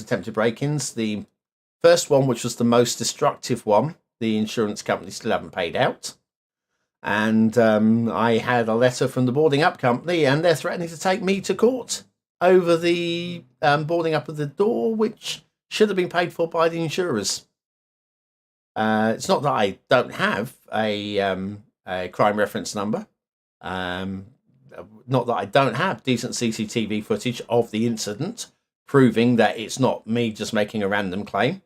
attempted break-ins. The first one, which was the most destructive one, the insurance company still haven't paid out. And I had a letter from the boarding up company, and they're threatening to take me to court over the boarding up of the door, which should have been paid for by the insurers. It's not that I don't have a crime reference number. Not that I don't have decent CCTV footage of the incident, proving that it's not me just making a random claim.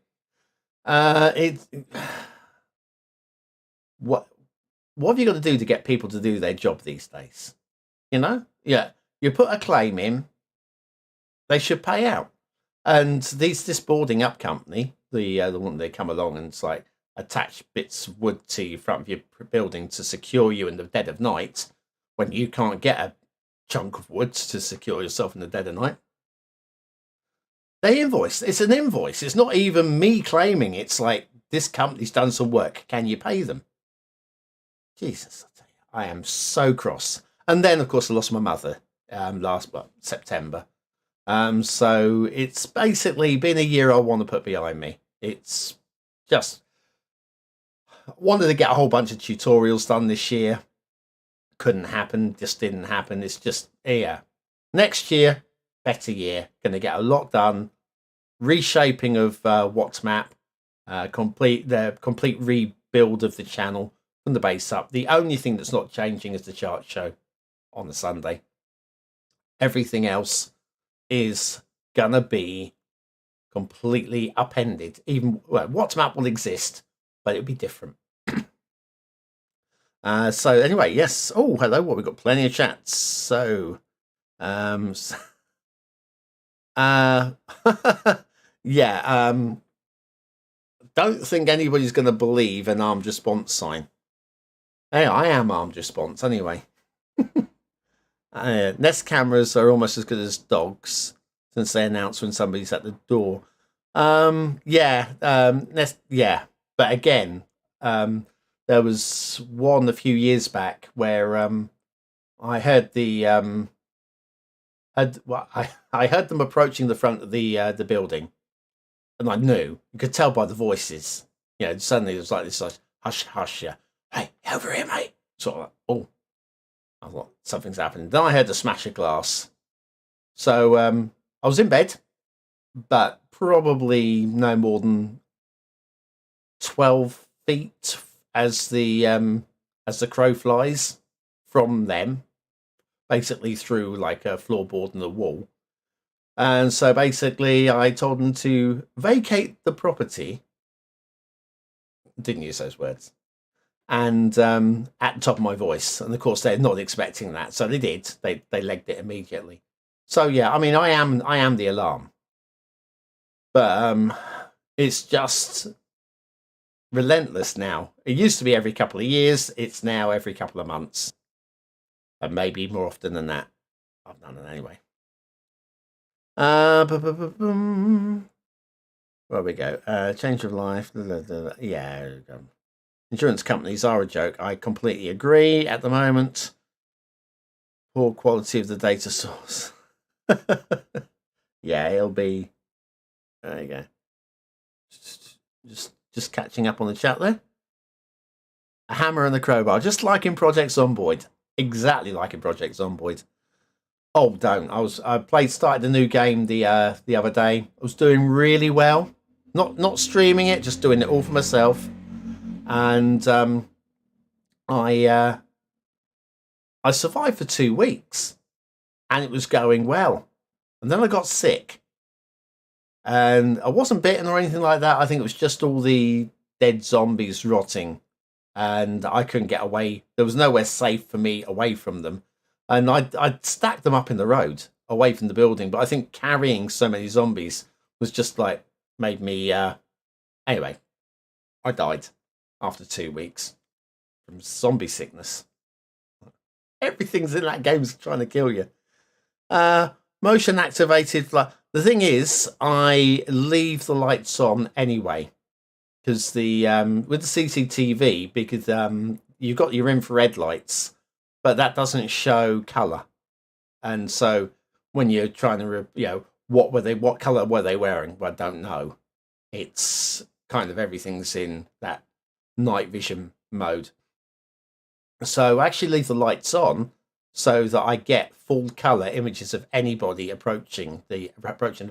What have you got to do to get people to do their job these days? Yeah, you put a claim in, they should pay out. And this boarding up company, the one they come along and it's like attach bits of wood to the front of your building to secure you in the dead of night when you can't get a chunk of wood to secure yourself in the dead of night. They invoice. It's an invoice. It's not even me claiming. It's like, this company's done some work. Can you pay them? Jesus, I tell you, I am so cross. And then, of course, I lost my mother last September. So it's basically been a year I want to put behind me. It's just wanted to get a whole bunch of tutorials done this year. Couldn't happen. Just didn't happen. It's just, yeah. Next year, better year. Going to get a lot done. Reshaping of WhatsApp. Complete rebuild of the channel from the base up. The only thing that's not changing is the chart show on the Sunday. Everything else is gonna be completely upended. Even what map will exist, but it'll be different. So anyway, yes. Oh, hello. What, we've got plenty of chats. So, yeah. Don't think anybody's going to believe an armed response sign. Hey, I am armed response anyway. Nest cameras are almost as good as dogs since they announce when somebody's at the door. Nest, yeah. But again, there was one a few years back where I heard I heard them approaching the front of the building, and I knew, you could tell by the voices. You know, suddenly it was like this, like, hush, hush, yeah, hey, over here, mate. Sort of like, oh, I thought something's happening. Then I heard the smash of glass. So I was in bed, but probably no more than 12 feet as the crow flies from them, basically through like a floorboard and a wall. And so basically I told them to vacate the property. Didn't use those words. And at the top of my voice. And of course they're not expecting that. So they did. They legged it immediately. So yeah, I mean I am the alarm. But it's just relentless now. It used to be every couple of years. It's now every couple of months. And maybe more often than that. I've done it anyway. Where we go? Change of life. Yeah. Insurance companies are a joke. I completely agree at the moment. Poor quality of the data source. Yeah, it'll be. There you go. Just catching up on the chat there. A hammer and a crowbar, just like in Project Zomboid. Exactly like in Project Zomboid. Oh, don't! I started a new game the other day. I was doing really well. Not streaming it, just doing it all for myself. And I survived for 2 weeks, and it was going well. And then I got sick, and I wasn't bitten or anything like that. I think it was just all the dead zombies rotting, and I couldn't get away. There was nowhere safe for me away from them. And I'd stacked them up in the road away from the building, but I think carrying so many zombies was just like made me. Anyway, I died after 2 weeks from zombie sickness. Everything's in that game's trying to kill you. Motion activated. The thing is, I leave the lights on anyway because the with the CCTV, because you've got your infrared lights. But that doesn't show color, and so when you're trying to, what color were they wearing? Well, I don't know. It's kind of everything's in that night vision mode. So I actually leave the lights on so that I get full color images of anybody approaching the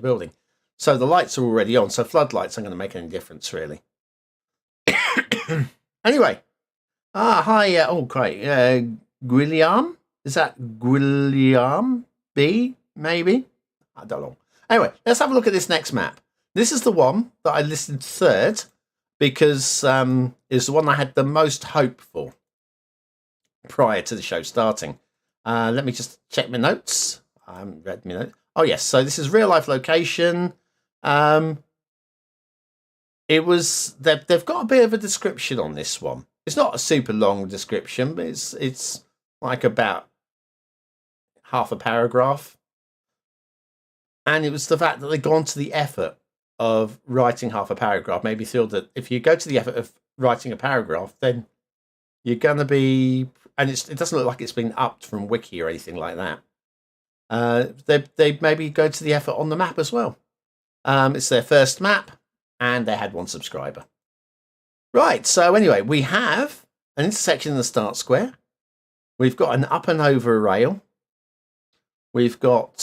building. So the lights are already on. So floodlights aren't going to make any difference really. Anyway, hi. Oh, great. Guilliam? Is that Guilliam B? Maybe? I don't know. Anyway, let's have a look at this next map. This is the one that I listed third because it's the one I had the most hope for prior to the show starting. Let me just check my notes. I haven't read my notes. Oh, yes. So this is real life location. They've got a bit of a description on this one. It's not a super long description, but it's like about half a paragraph. And it was the fact that they'd gone to the effort of writing half a paragraph. Maybe feel that if you go to the effort of writing a paragraph, then you're going to be... And it doesn't look like it's been upped from Wiki or anything like that. They maybe go to the effort on the map as well. It's their first map, and they had 1 subscriber. Right, so anyway, we have an intersection in the start square. We've got an up and over rail. We've got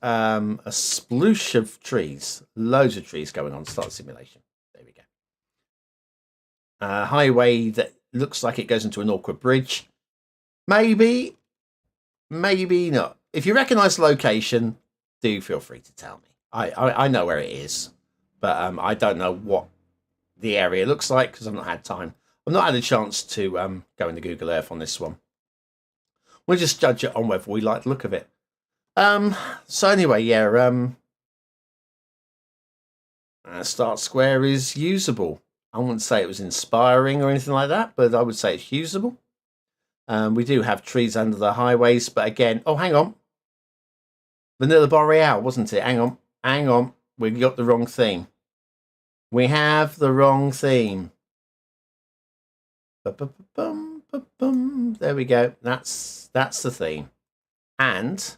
a sploosh of trees, loads of trees going on. Start simulation. There we go. Highway that looks like it goes into an awkward bridge. Maybe not. If you recognise the location, do feel free to tell me. I know where it is, but I don't know what the area looks like because I've not had time. I've not had a chance to go into Google Earth on this one. We'll just judge it on whether we like the look of it. So anyway, yeah, Start Square is usable. I wouldn't say it was inspiring or anything like that, but I would say it's usable. We do have trees under the highways, but again, oh, hang on. Vanilla Boreal, wasn't it? Hang on. We got the wrong theme. We have the wrong theme. There we go. That's the theme. And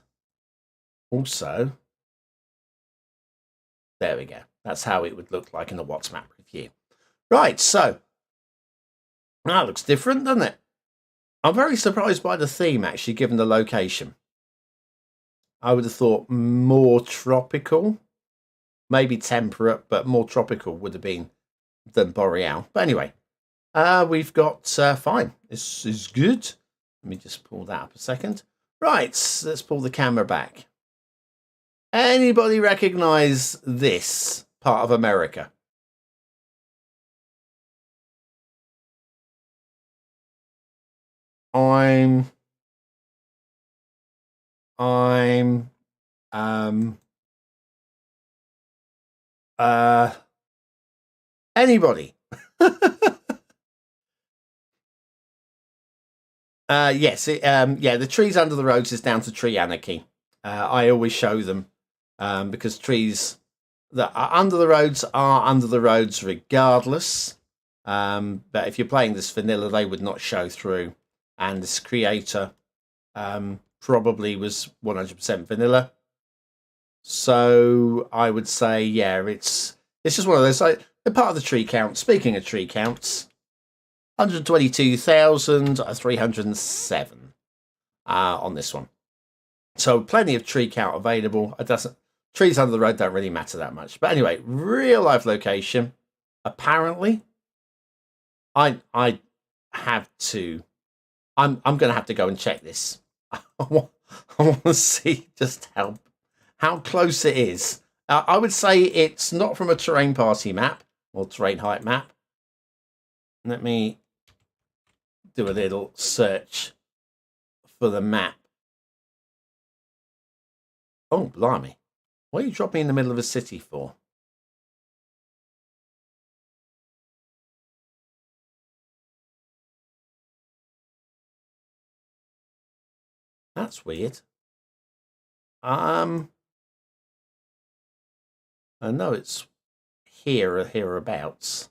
also, there we go. That's how it would look like in the What's Map review. Right, so that looks different, doesn't it? I'm very surprised by the theme, actually, given the location. I would have thought more tropical, maybe temperate, but more tropical would have been than Boreal. But anyway, we've got fine. This is good. Let me just pull that up a second. Right, let's pull the camera back. Anybody recognize this part of America? Anybody? Yes, yeah, the trees under the roads is down to tree anarchy. I always show them because trees that are under the roads are under the roads regardless. But if you're playing this vanilla, they would not show through. And this creator probably was 100% vanilla. So I would say, yeah, it's just one of those. Like, they're part of the tree count. Speaking of tree counts, 122,307 on this one. So plenty of tree count available. It doesn't. Trees under the road don't really matter that much. But anyway, real life location. Apparently, I have to. I'm going to have to go and check this. I want to see just how close it is. I would say it's not from a terrain party map or terrain height map. Let me do a little search for the map. Oh, blimey. What are you dropping in the middle of a city for? That's weird. I know it's here or hereabouts.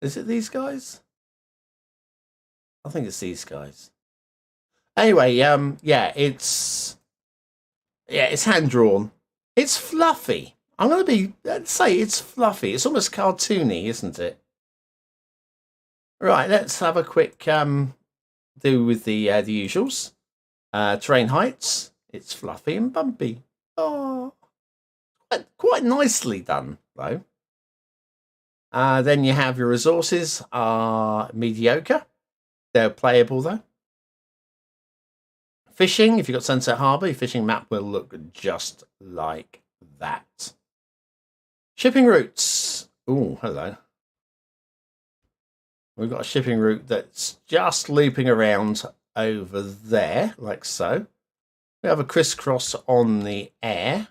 Is it these guys? I think it's these guys. Anyway, yeah, it's hand drawn. It's fluffy. I'm gonna say it's fluffy. It's almost cartoony, isn't it? Right, let's have a quick do with the usuals. Terrain heights. It's fluffy and bumpy. Oh, quite nicely done though. Then you have your resources are mediocre. They're playable though. Fishing, if you've got Sunset Harbour, your fishing map will look just like that. Shipping routes. Oh, hello. We've got a shipping route that's just looping around over there, like so. We have a crisscross on the air.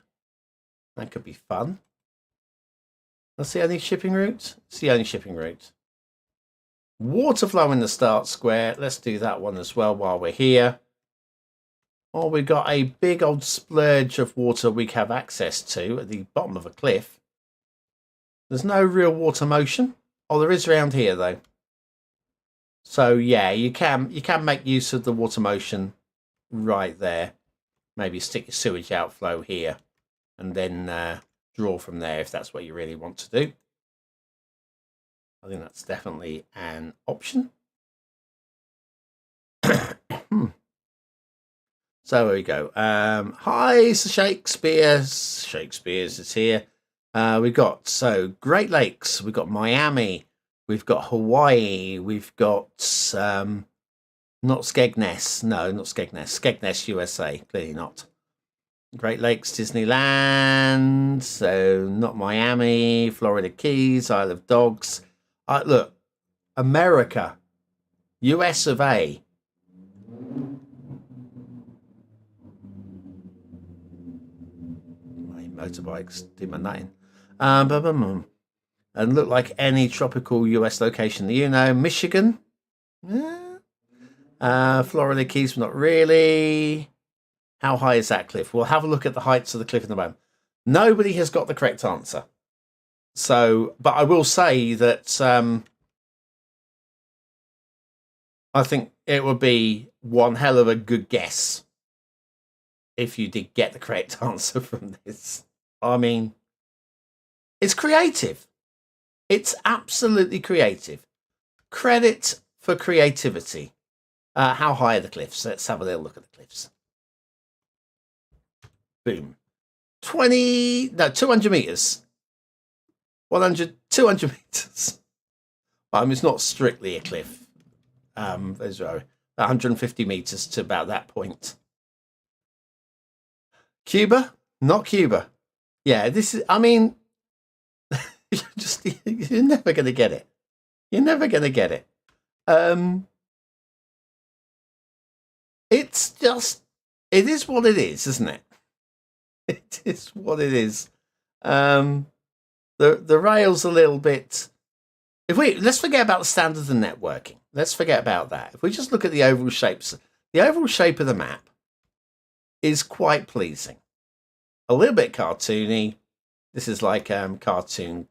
That could be fun. That's the only shipping route? It's the only shipping route. Water flow in the start square. Let's do that one as well while we're here. Oh, we've got a big old splurge of water we have access to at the bottom of a cliff. There's no real water motion. Oh, there is around here though. So yeah, you can make use of the water motion right there. Maybe stick your sewage outflow here and then draw from there if that's what you really want to do. I think that's definitely an option. So here we go. Hi, Shakespeare's is here. We've got Great Lakes. We've got Miami. We've got Hawaii. We've got Not Skegness. No, not Skegness. Skegness, USA. Clearly not. Great Lakes, Disneyland. So not Miami, Florida Keys, Isle of Dogs. Look, America, US of A. My motorbikes did my nutting. And look like any tropical US location that you know. Michigan. Florida Keys, not really. How high is that cliff? We'll have a look at the heights of the cliff in a moment. Nobody has got the correct answer. So, but I will say that I think it would be one hell of a good guess if you did get the correct answer from this. I mean, it's creative. It's absolutely creative. Credit for creativity. How high are the cliffs? Let's have a little look at the cliffs. Boom. 200 meters. 200 meters. It's not strictly a cliff. There's 150 meters to about that point. Cuba? Not Cuba. Yeah, this is, you're never going to get it. You're never going to get it. It's just, it is what it is, isn't it? It is what it is. The rail's a little bit. Let's forget about the standards of networking. Let's forget about that. If we just look at the overall shapes, the overall shape of the map is quite pleasing. A little bit cartoony. This is like cartoon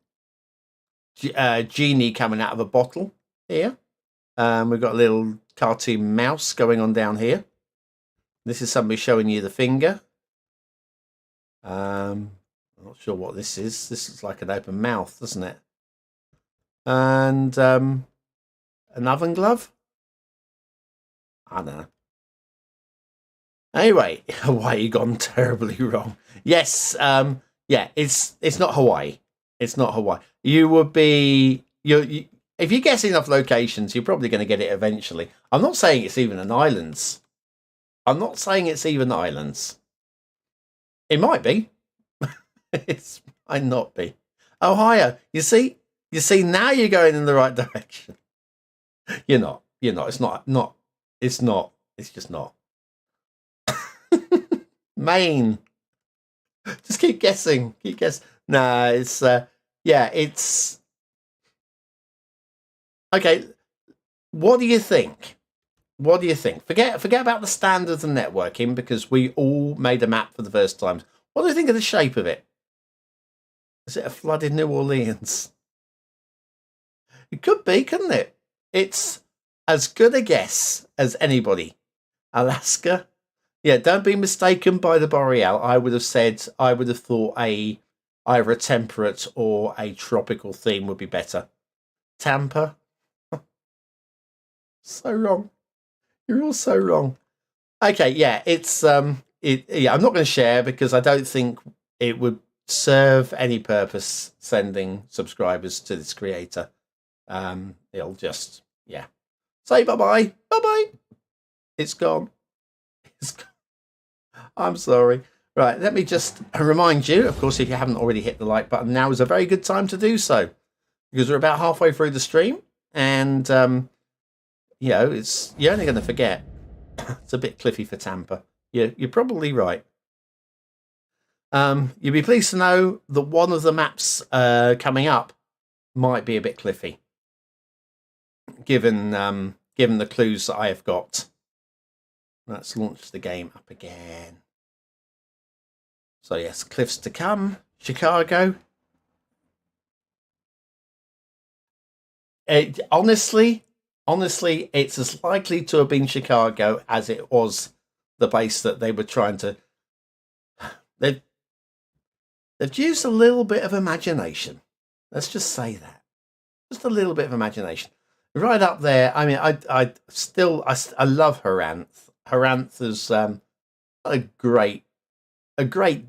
genie coming out of a bottle here. We've got a little cartoon mouse going on down here. This is somebody showing you the finger. I'm not sure what this is. This is like an open mouth, doesn't it? And an oven glove? I don't know. Anyway, Hawaii gone terribly wrong. Yes, yeah, it's not Hawaii. It's not Hawaii. You would be if you guess enough locations, you're probably going to get it eventually. I'm not saying it's even an islands. I'm not saying it's even islands. It might be. It might not be. Ohio. You see, now you're going in the right direction. You're not. It's not. It's just not. Maine. Just keep guessing. Nah, it's it's okay. What do you think? Forget about the standards and networking, because we all made a map for the first time. What do you think of the shape of it? Is it a flooded New Orleans? It could be, couldn't it? It's as good a guess as anybody. Alaska? Yeah, don't be mistaken by the Boreal. I would have thought either a temperate or a tropical theme would be better. Tampa? So wrong. You're all so wrong. Okay, yeah, it's I'm not going to share because I don't think it would serve any purpose sending subscribers to this creator. It'll just say bye-bye. Bye-bye. It's gone. I'm sorry. Right, let me just remind you, of course, if you haven't already hit the like button, now is a very good time to do so, because we're about halfway through the stream, and you're only going to forget. It's a bit cliffy for Tampa. You're probably right. You'll be pleased to know that one of the maps coming up might be a bit cliffy, given the clues that I have got. Let's launch the game up again. So yes, cliffs to come. Chicago. Honestly, it's as likely to have been Chicago as it was the base that they were trying to. They've used a little bit of imagination. Let's just say that. Just a little bit of imagination. Right up there. I mean, I love Haranth. Haranth is a great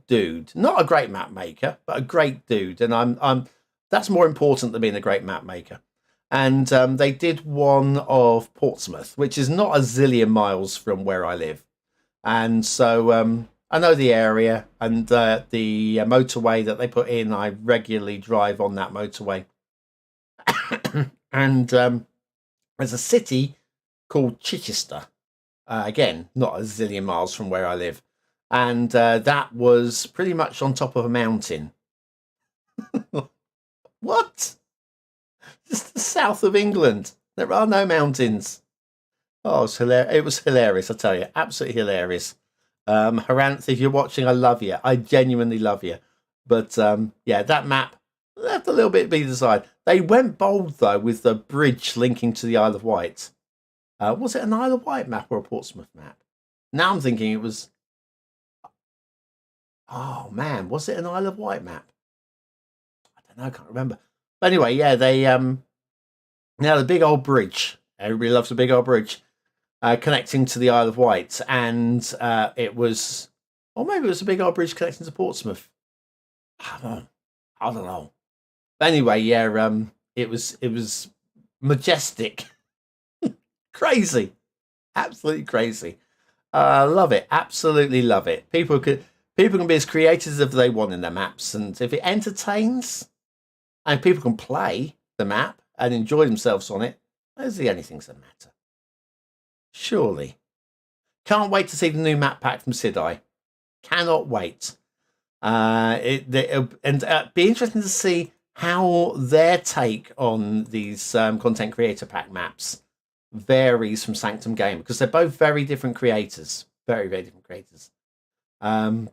dude. Not a great map maker, but a great dude. And I'm that's more important than being a great map maker. And they did one of Portsmouth, which is not a zillion miles from where I live. And so I know the area, and the motorway that they put in, I regularly drive on that motorway. And there's a city called Chichester. Again, not a zillion miles from where I live. And that was pretty much on top of a mountain. What? Just the south of England. There are no mountains. Oh, it was hilarious, I tell you. Absolutely hilarious. Haranth, if you're watching, I love you. I genuinely love you. But yeah, that map left a little bit to be desired. They went bold, though, with the bridge linking to the Isle of Wight. Was it an Isle of Wight map or a Portsmouth map? Now I'm thinking it was... Oh, man, was it an Isle of Wight map? I don't know, I can't remember. But anyway, yeah, they... Now, the big old bridge. Everybody loves a big old bridge. Connecting to the Isle of Wight. And it was... Or maybe it was a big old bridge connecting to Portsmouth. I don't know. But anyway, yeah, it was majestic. Crazy. Absolutely crazy. Love it. Absolutely love it. People can be as creative as they want in their maps, and if it entertains and people can play the map and enjoy themselves on it, those are the only things that matter. Surely. Can't wait to see the new map pack from Sidai. Cannot wait. Be interesting to see how their take on these content creator pack maps varies from Sanctum Game, because they're both very different creators. Very, very different creators. I'm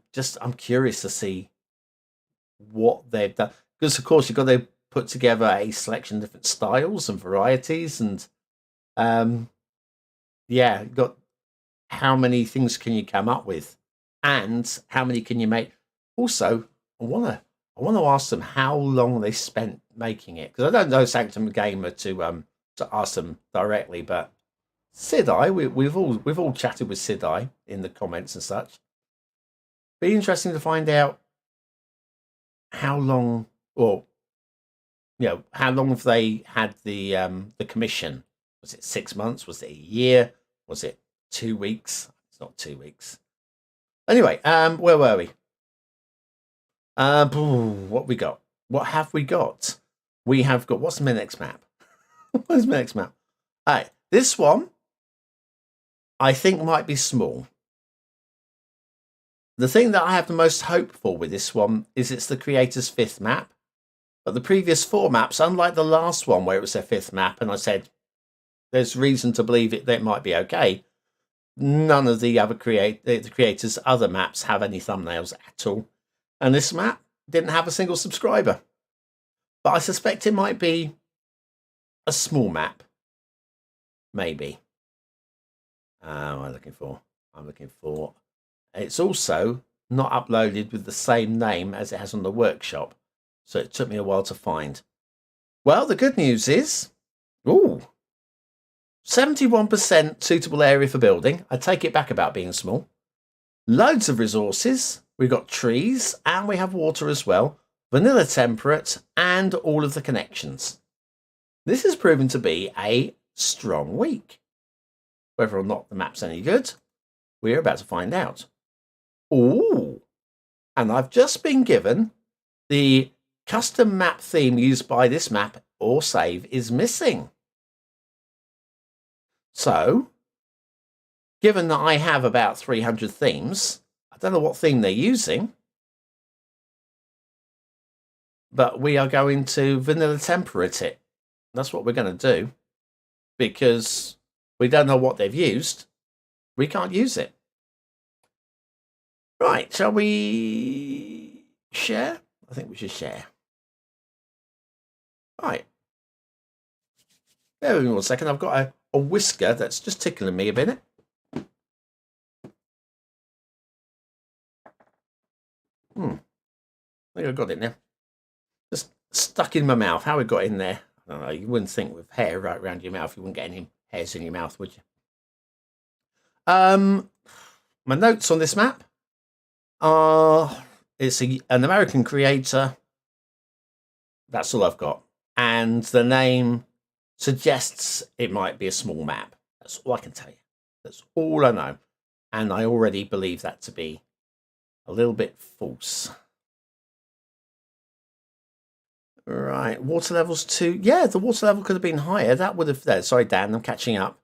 curious to see what they've done, because of course you've got to put together a selection of different styles and varieties, and yeah, got how many things can you come up with, and how many can you make. Also, I want to ask them how long they spent making it, because I don't know Sanctum Gamer to ask them directly, but Sidai, we've all chatted with Sidai in the comments and such. Be interesting to find out how long, or how long have they had the commission? Was it 6 months? Was it a year? Was it 2 weeks? It's not 2 weeks. Anyway, where were we? What we got? What have we got? We have got, what's my next map? Where's my next map? All right, this one I think might be small. The thing that I have the most hope for with this one is it's the creator's 5th map. But the previous 4 maps, unlike the last one where it was their 5th map, and I said there's reason to believe it might be okay, none of the other creators' other maps have any thumbnails at all. And this map didn't have a single subscriber. But I suspect it might be a small map. Maybe. What am I looking for? I'm looking for... It's also not uploaded with the same name as it has on the workshop. So it took me a while to find. Well, the good news is... 71% suitable area for building. I take it back about being small. Loads of resources. We've got trees and we have water as well. Vanilla temperate and all of the connections. This has proven to be a strong week. Whether or not the map's any good, we're about to find out. Ooh, and I've just been given the custom map theme used by this map or save is missing. So, given that I have about 300 themes, I don't know what theme they're using, but we are going to vanilla temperate it. That's what we're going to do, because we don't know what they've used. We can't use it. Right, shall we share? I think we should share. Right. Bear with me 1 second. I've got a whisker that's just tickling me a minute. I think I got it now. Just stuck in my mouth. How it got in there? I don't know. You wouldn't think with hair right around your mouth, you wouldn't get any hairs in your mouth, would you? My notes on this map are it's an American creator. That's all I've got. And the name suggests it might be a small map. That's all I can tell you. That's all I know. And I already believe that to be a little bit false. Right, water levels 2. Yeah, the water level could have been higher. That would have... Sorry, Dan, I'm catching up.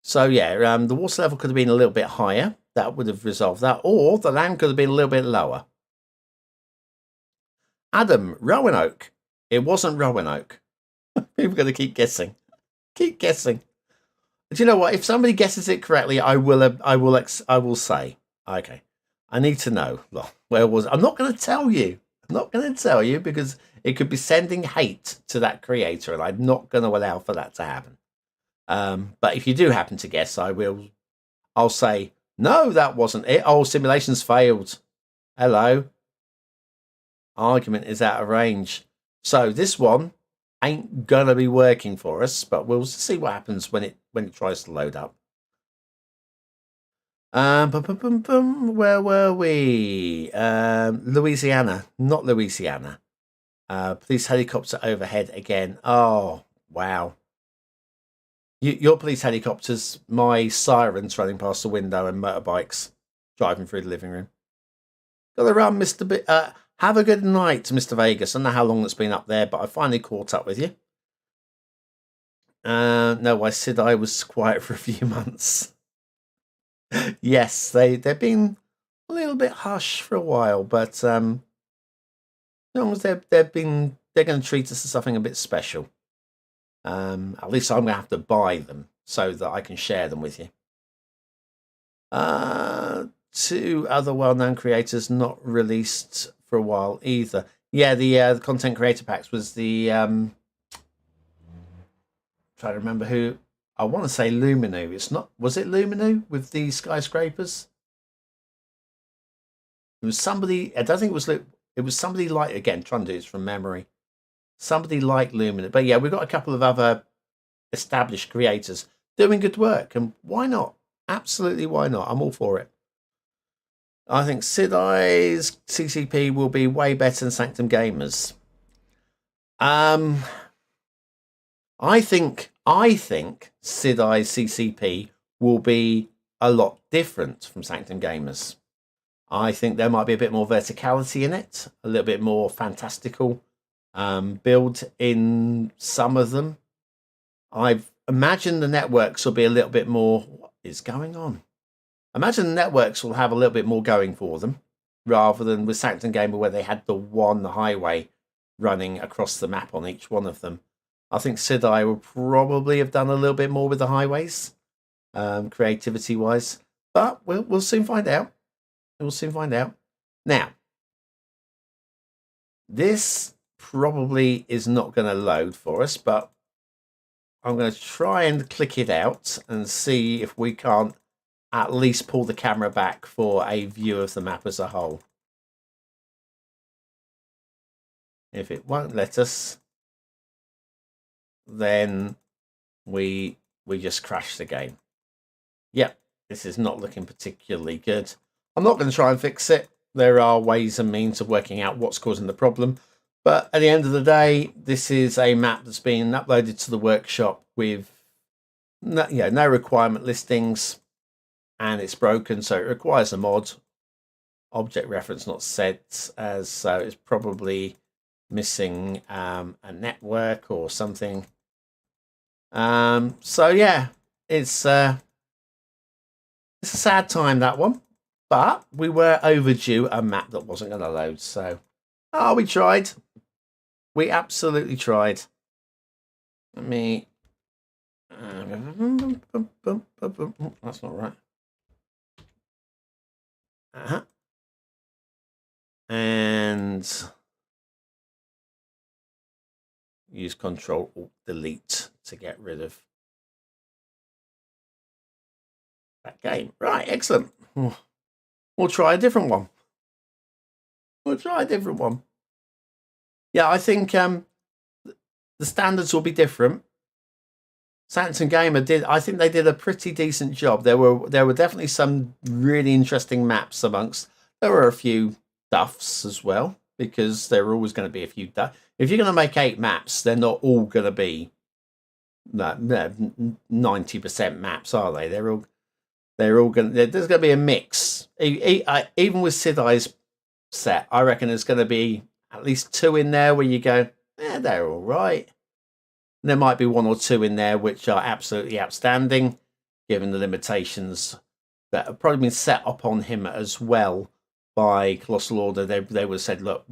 So, yeah, the water level could have been a little bit higher. That would have resolved that. Or the land could have been a little bit lower. Adam, Roanoke. It wasn't Roanoke. People are going to keep guessing. Keep guessing. Do you know what? If somebody guesses it correctly, I will say. Okay. I need to know. Where was... I'm not going to tell you. I'm not going to tell you because it could be sending hate to that creator, and I'm not going to allow for that to happen. But if you do happen to guess, I'll say, no, that wasn't it. Oh, simulations failed. Hello. Argument is out of range. So this one ain't going to be working for us, but we'll see what happens when it tries to load up. Where were we? Louisiana, not Louisiana. Police helicopter overhead again. Oh, wow. Your police helicopters, my sirens running past the window and motorbikes driving through the living room. Gotta run, Mr. Have a good night, Mr. Vegas. I don't know how long it's been up there, but I finally caught up with you. No, I said I was quiet for a few months. Yes, they've been a little bit hush for a while, but as long as they're going to treat us as something a bit special. At least I'm going to have to buy them so that I can share them with you. 2 other well-known creators not released for a while either. Yeah, the content creator packs was the trying to remember who. I want to say Luminu. It's not. Was it Luminu with the skyscrapers? It was somebody. I don't think it was. It was somebody like, again, trying to do this from memory. Somebody like Luminu. But yeah, we've got a couple of other established creators doing good work, and why not? Absolutely, why not? I'm all for it. I think Cities CCP will be way better than Sanctum Gamers. I think Cities CCP will be a lot different from Sanctum Gamers. I think there might be a bit more verticality in it, a little bit more fantastical build in some of them. I've imagined the networks will be a little bit more... What is going on? I imagine the networks will have a little bit more going for them, rather than with Sanctum Gamer where they had the one highway running across the map on each one of them. I think Cities will probably have done a little bit more with the highways, creativity-wise. But we'll soon find out. We'll soon find out. Now, this probably is not going to load for us, but I'm going to try and click it out and see if we can't at least pull the camera back for a view of the map as a whole. If it won't let us, then we just crash the game. Yep, this is not looking particularly good. I'm not going to try and fix it. There are ways and means of working out what's causing the problem. But at the end of the day, this is a map that's been uploaded to the workshop with no requirement listings, and it's broken, so it requires a mod. Object reference not set, as so it's probably missing a network or something. So yeah, it's a sad time, that one, but we were overdue a map that wasn't going to load. So we tried. We absolutely tried. Let me... that's not right. And use Control-Alt-Delete to get rid of that game. Right, excellent. We'll try a different one. Yeah, I think the standards will be different. Sanctum Gamer I think they did a pretty decent job. There were definitely some really interesting maps amongst. There were a few duffs as well, because there are always going to be a few duffs. If you're going to make 8 maps, they're not all going to be no, 90% maps, are they? They're all going. There's going to be a mix. Even with Sidai's set, I reckon there's going to be at least two in there where you go, yeah, they're all right. And there might be one or two in there which are absolutely outstanding, given the limitations that have probably been set upon him as well by Colossal Order. They would have said, look,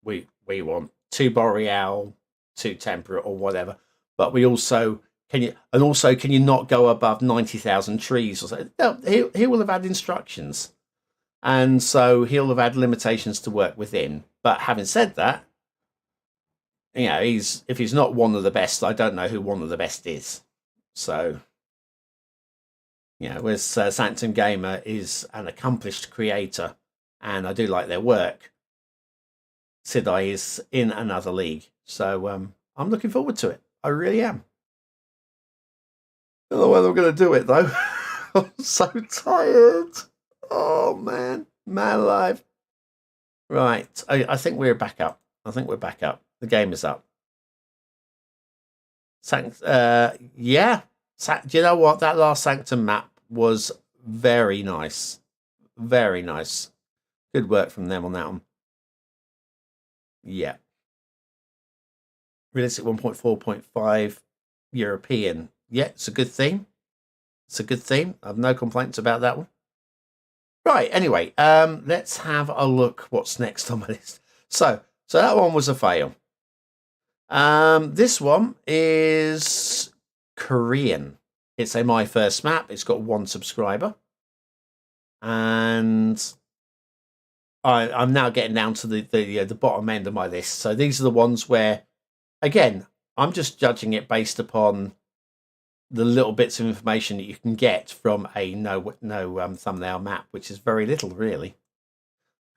we want two Boreal, two Temperate, or whatever, but we also can you not go above 90,000 trees or so? No, he will have had instructions, and so he'll have had limitations to work within. But having said that, if he's not one of the best, I don't know who one of the best is. So, whereas Sanctum Gamer is an accomplished creator, and I do like their work. Sidai is in another league, so I'm looking forward to it. I really am. I don't know whether I'm going to do it though. I'm so tired. Oh man alive. Right, I think we're back up. The game is up. Yeah. Do you know what? That last Sanctum map was very nice. Very nice. Good work from them on that one. Yeah. Realistic 1.4.5 European. Yeah, it's a good theme. I have no complaints about that one. Right, anyway, let's have a look what's next on my list. So that one was a fail. This one is Korean. It's my first map. It's got 1 subscriber. And I'm now getting down to the bottom end of my list. So these are the ones where, again, I'm just judging it based upon the little bits of information that you can get from a no thumbnail map, which is very little, really.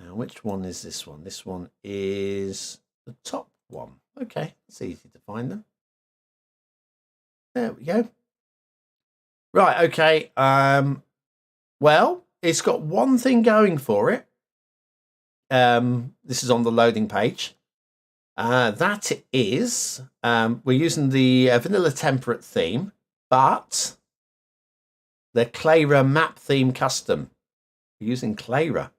Now, which one is this one? This one is the top one. Okay, it's easy to find them. There we go. Right, okay. Well, it's got one thing going for it. This is on the loading page. That is, we're using the vanilla temperate theme, but the Clara map theme custom. We're using Clara.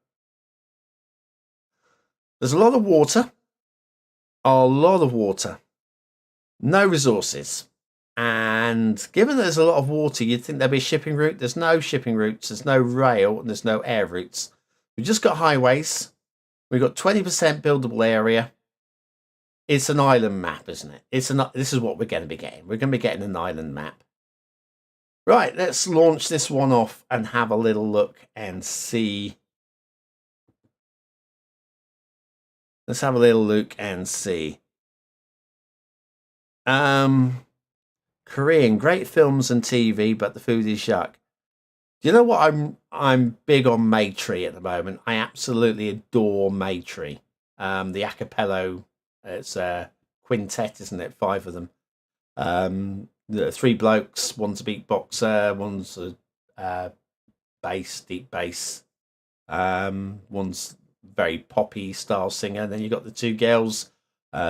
There's a lot of water. No resources. And given there's a lot of water, you'd think there'd be a shipping route. There's no shipping routes. There's no rail. And there's no air routes. We've just got highways. We've got 20% buildable area. It's an island map, isn't it? This is what we're going to be getting. We're going to be getting an island map. Right, let's launch this one off and have a little look and see. Let's have a little look and see. Korean, great films and TV, but the food is yuck. Do you know what? I'm big on Maytree at the moment. I absolutely adore Maytree. The acapello, it's a quintet, isn't it? 5 of them. The 3 blokes. One's a beatboxer. One's a deep bass. One's very poppy style singer. Then you've got the 2 girls,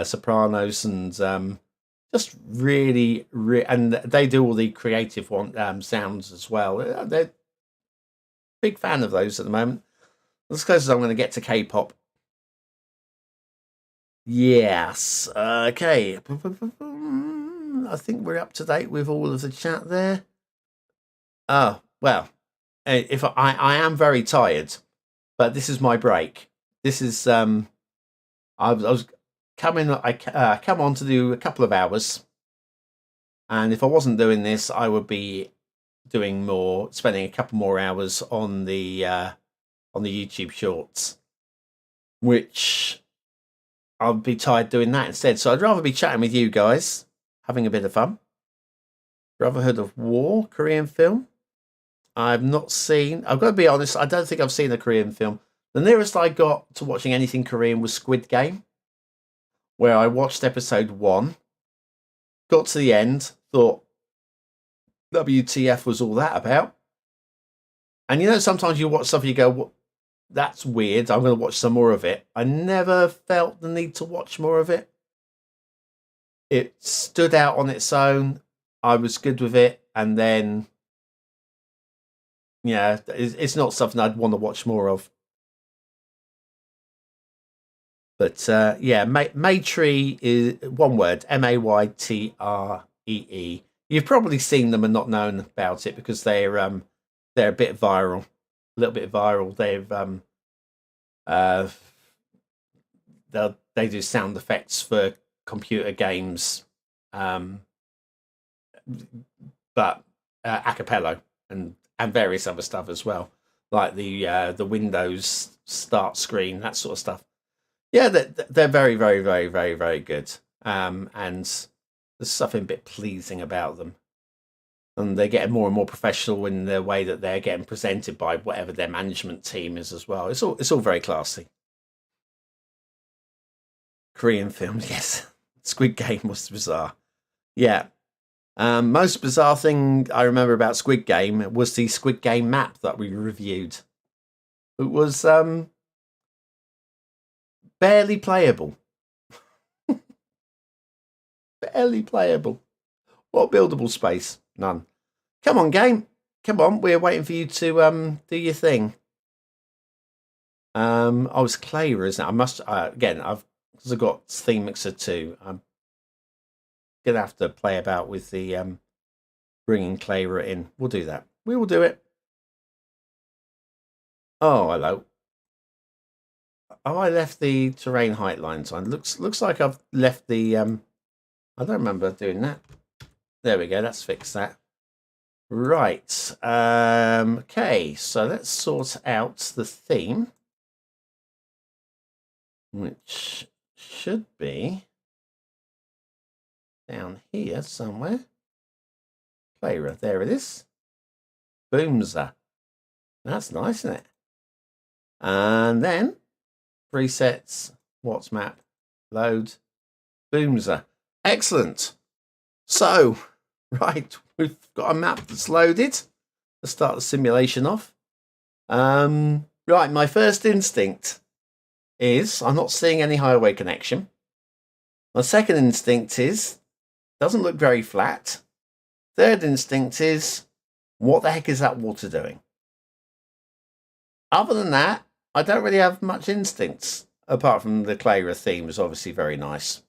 sopranos, and just really, and they do all the creative sounds as well. They're big fan of those at the moment. As close as I'm going to get to K-pop. Yes. Okay. I think we're up to date with all of the chat there. Oh, well, if I am very tired, but this is my break. This is I was coming. I come on to do a couple of hours, and if I wasn't doing this, I would be spending a couple more hours on the YouTube Shorts, which I'd be tired doing that instead. So I'd rather be chatting with you guys, having a bit of fun. Brotherhood of War, Korean film. I've not seen. I've got to be honest. I don't think I've seen a Korean film. The nearest I got to watching anything Korean was Squid Game, where I watched episode 1, got to the end, thought, WTF was all that about? And sometimes you watch stuff and you go, well, that's weird. I'm going to watch some more of it. I never felt the need to watch more of it. It stood out on its own. I was good with it, and then yeah, it's not something I'd want to watch more of. But yeah, Maytree is one word, Maytree. You've probably seen them and not known about it because they're a bit viral, a little bit viral. Uh they do sound effects for computer games, um, but a cappella and various other stuff as well, like the Windows start screen, that sort of stuff. Yeah, they're very, very, very, very, very good. And there's something a bit pleasing about them. And they're getting more and more professional in the way that they're getting presented by whatever their management team is as well. It's all very classy. Korean films, yes. Squid Game was bizarre. Yeah. Most bizarre thing I remember about Squid Game was the Squid Game map that we reviewed. It was barely playable. Barely playable. What buildable space? None. Come on, game. Come on, we're waiting for you to do your thing. I was Clara, isn't it? I must again. Because I've got Theme Mixer 2. I'm gonna have to play about with the bringing Clara in. We'll do that. We will do it. Oh, hello. Oh, I left the terrain height lines on. Looks like I've left the I don't remember doing that. There we go. Let's fix that. Right. Okay. So let's sort out the theme, which should be down here somewhere. Clara. There it is. Boomza. That's nice, isn't it? And then presets. What's map? Load. Boomza. Excellent. So, right, we've got a map that's loaded. Let's start the simulation off. Right, my first instinct is I'm not seeing any highway connection. My second instinct is doesn't look very flat. Third instinct is what the heck is that water doing? Other than that, I don't really have much instincts apart from the Clara theme is obviously very nice.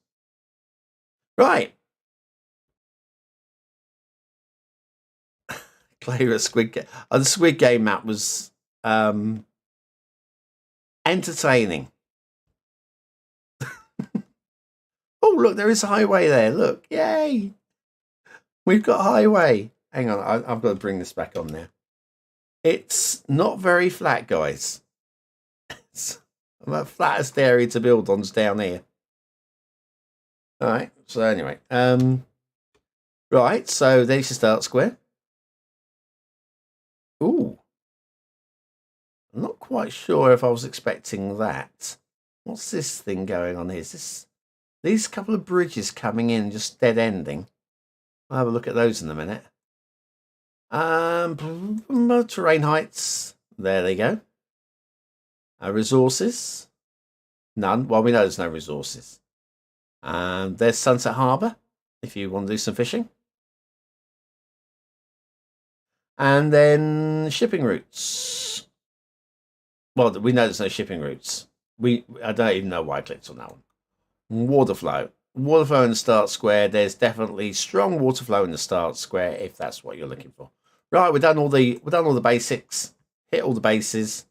Right. Clara Squid Game. The Squid Game map was entertaining. Oh, look, there is a highway there. Look, yay. We've got a highway. Hang on, I've got to bring this back on now. It's not very flat, guys. It's the flattest area to build on's down here. All right. So anyway, right. So there's your start square. Ooh, I'm not quite sure if I was expecting that. What's this thing going on here? Is this these couple of bridges coming in just dead ending? I'll have a look at those in a minute. Terrain heights. There they go. Resources. None. Well, we know there's no resources. There's Sunset Harbour, if you want to do some fishing. And then shipping routes. Well, we know there's no shipping routes. I don't even know why I clicked on that one. Water flow. Water flow in the start square. There's definitely strong water flow in the start square if that's what you're looking for. Right, we've done all the basics. Hit all the bases.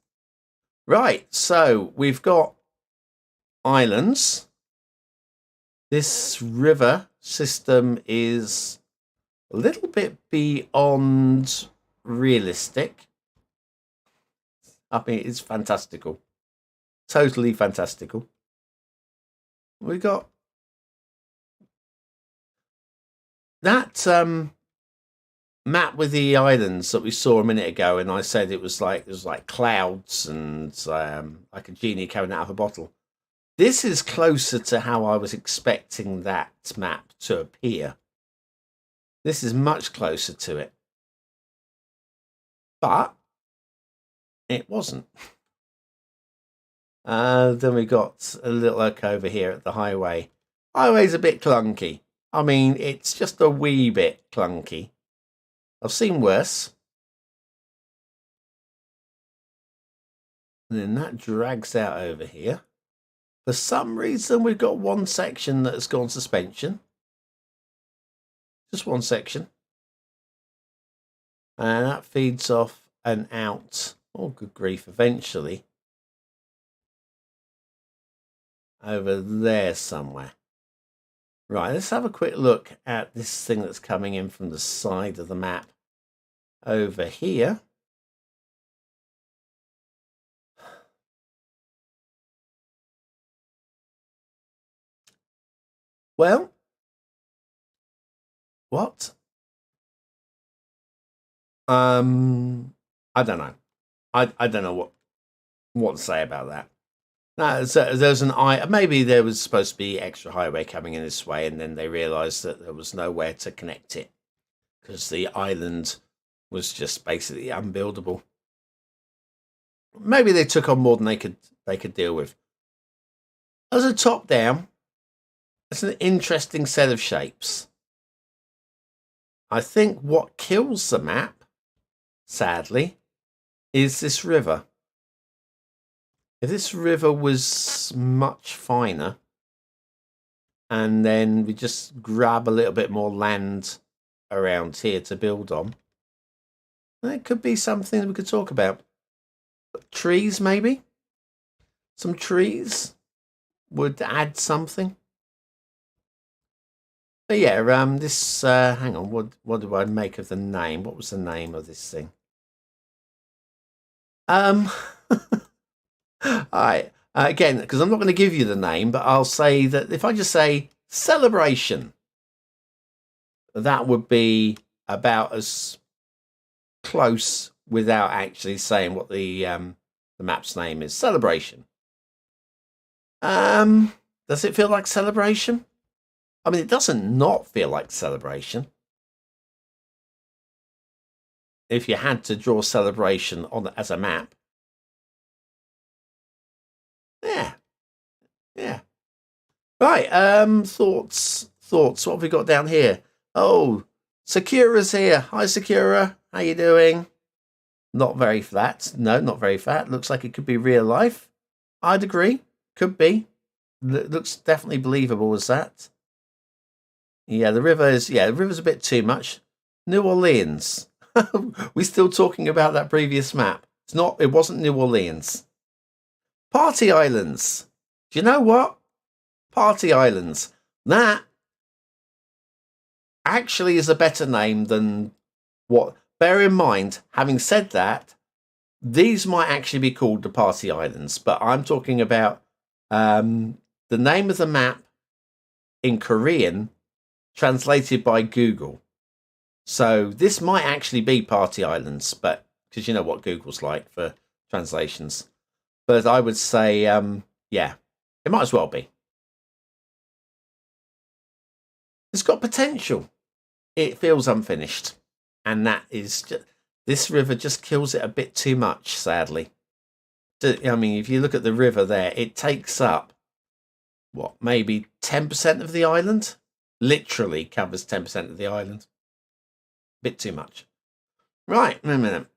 Right, so we've got islands. This river system is a little bit beyond realistic. I mean, it's fantastical. Totally fantastical. We got that map with the islands that we saw a minute ago, and I said it was like clouds and like a genie coming out of a bottle. This is closer to how I was expecting that map to appear. This is much closer to it. But it wasn't. Then we got a little look over here at the highway. Highway's a bit clunky. I mean, it's just a wee bit clunky. I've seen worse. And then that drags out over here. For some reason, we've got one section that has gone suspension. Just one section. And that feeds off and out. Oh, good grief, eventually. Over there somewhere. Right, let's have a quick look at this thing that's coming in from the side of the map over here. Well, what? I don't know. I don't know what to say about that. No, so there's maybe there was supposed to be extra highway coming in this way, and then they realised that there was nowhere to connect it because the island was just basically unbuildable. Maybe they took on more than they could deal with. As a top down, it's an interesting set of shapes. I think what kills the map, sadly, is this river. If this river was much finer, and then we just grab a little bit more land around here to build on, then it could be something that we could talk about. Trees, maybe? Some trees would add something. But yeah, this, hang on, what do I make of the name? What was the name of this thing? Alright, again, because I'm not going to give you the name, but I'll say that if I just say celebration, that would be about as close without actually saying what the map's name is. Celebration. Does it feel like celebration? I mean, it doesn't not feel like celebration. If you had to draw celebration on as a map. Yeah. Right, thoughts. What have we got down here? Oh, Sakura's here. Hi, Sakura. How you doing? Not very flat. No, not very flat. Looks like it could be real life. I'd agree. Could be. Looks definitely believable as that. Yeah, the river's a bit too much. New Orleans. We're still talking about that previous map. It wasn't New Orleans. Party Islands. Do you know what? Party Islands. That actually is a better name than what. Bear in mind, having said that, these might actually be called the Party Islands, but I'm talking about the name of the map in Korean translated by Google. So this might actually be Party Islands, but because you know what Google's like for translations. But I would say, yeah, it might as well be. It's got potential. It feels unfinished. And that is just, this river just kills it a bit too much, sadly. I mean, if you look at the river there, it takes up, what, maybe 10% of the island? Literally covers 10% of the island. Bit too much. Right, a minute.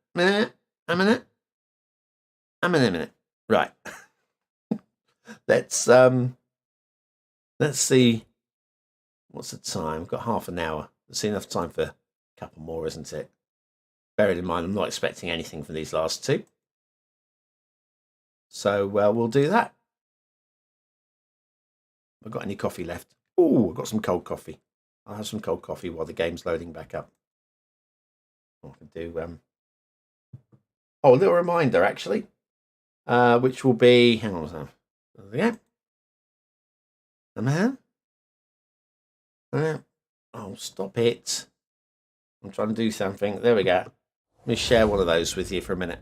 Right. Let's see. What's the time? We've got half an hour. That's enough time for a couple more, isn't it? Bearing in mind, I'm not expecting anything from these last two. So we'll do that. Have I got any coffee left? Oh, I've got some cold coffee. I'll have some cold coffee while the game's loading back up. I can do a little reminder actually, which will be, hang on a second. There we go. Oh, stop it. I'm trying to do something. There we go. Let me share one of those with you for a minute.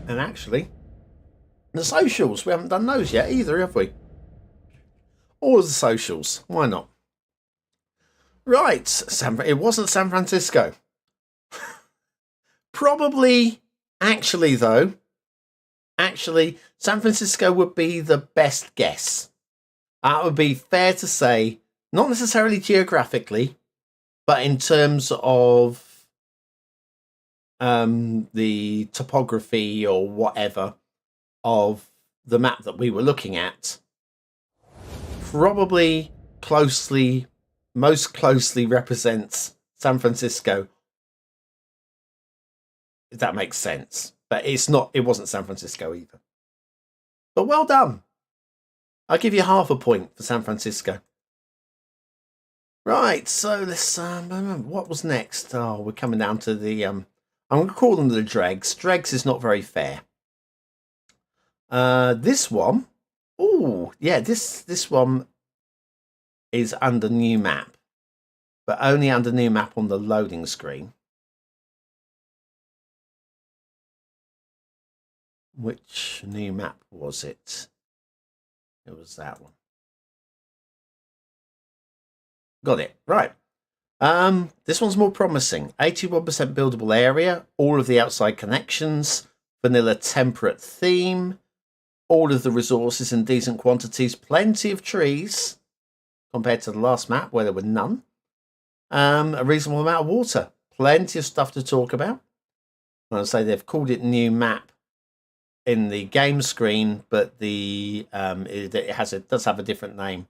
And actually, the socials, we haven't done those yet either, have we? All of the socials. Why not? Right. It wasn't San Francisco. Probably, actually, though, actually, San Francisco would be the best guess. That would be fair to say, not necessarily geographically, but in terms of the topography or whatever of the map that we were looking at, probably most closely represents San Francisco, if that makes sense. But it wasn't San Francisco either. But well done. I'll give you half a point for San Francisco. Right, so let's what was next? Oh, we're coming down to the I'm going to call them the dregs. Dregs is not very fair. This one, oh yeah, this one is under new map, but only under new map on the loading screen. Which new map was it? It was that one. Got it. Right. This one's more promising. 81% buildable area, all of the outside connections, vanilla temperate theme, all of the resources in decent quantities, plenty of trees compared to the last map where there were none. A reasonable amount of water, plenty of stuff to talk about. I'll say they've called it new map in the game screen, but it does have a different name.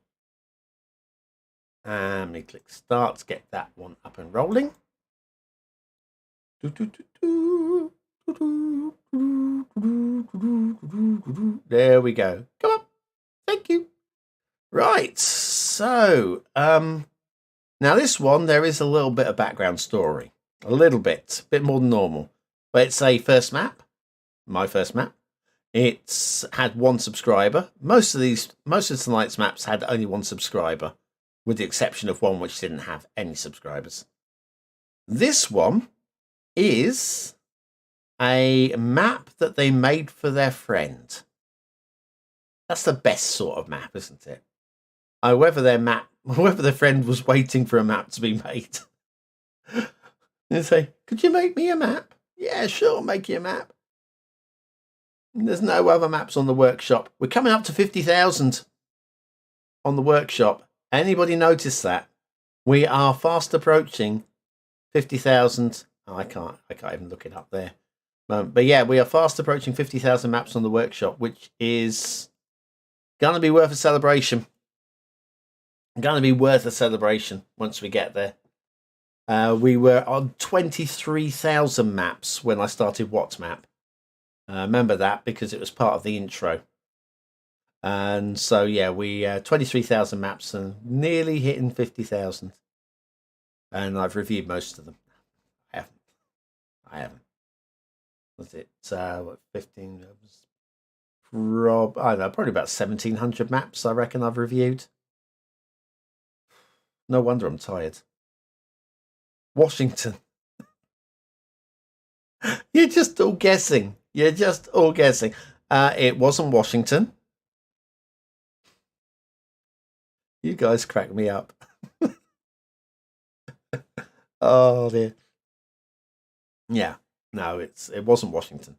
Let me click start to get that one up and rolling. There we go. Come on. Thank you. Right. So, now this one, there is a little bit of background story. A little bit more than normal. But it's a first map. My first map. It's had one subscriber. Most of tonight's maps had only one subscriber, with the exception of one which didn't have any subscribers. This one is a map that they made for their friend. That's the best sort of map, isn't it? Whether their friend was waiting for a map to be made. They say, could you make me a map? Yeah, sure, I'll make you a map. There's no other maps on the workshop. We're coming up to 50,000 on the workshop. Anybody notice that? We are fast approaching 50,000. Oh, I can't even look it up there. But yeah, we are fast approaching 50,000 maps on the workshop, which is going to be worth a celebration. Going to be worth a celebration once we get there. We were on 23,000 maps when I started WhatsMap. Remember that because it was part of the intro. And so, yeah, we 23,000 maps and nearly hitting 50,000. And I've reviewed most of them. I haven't. Was it, 15? I don't know, probably about 1,700 maps, I reckon I've reviewed. No wonder I'm tired. Washington. You're just all guessing. It wasn't Washington. You guys crack me up. Oh dear. Yeah, no, it wasn't Washington.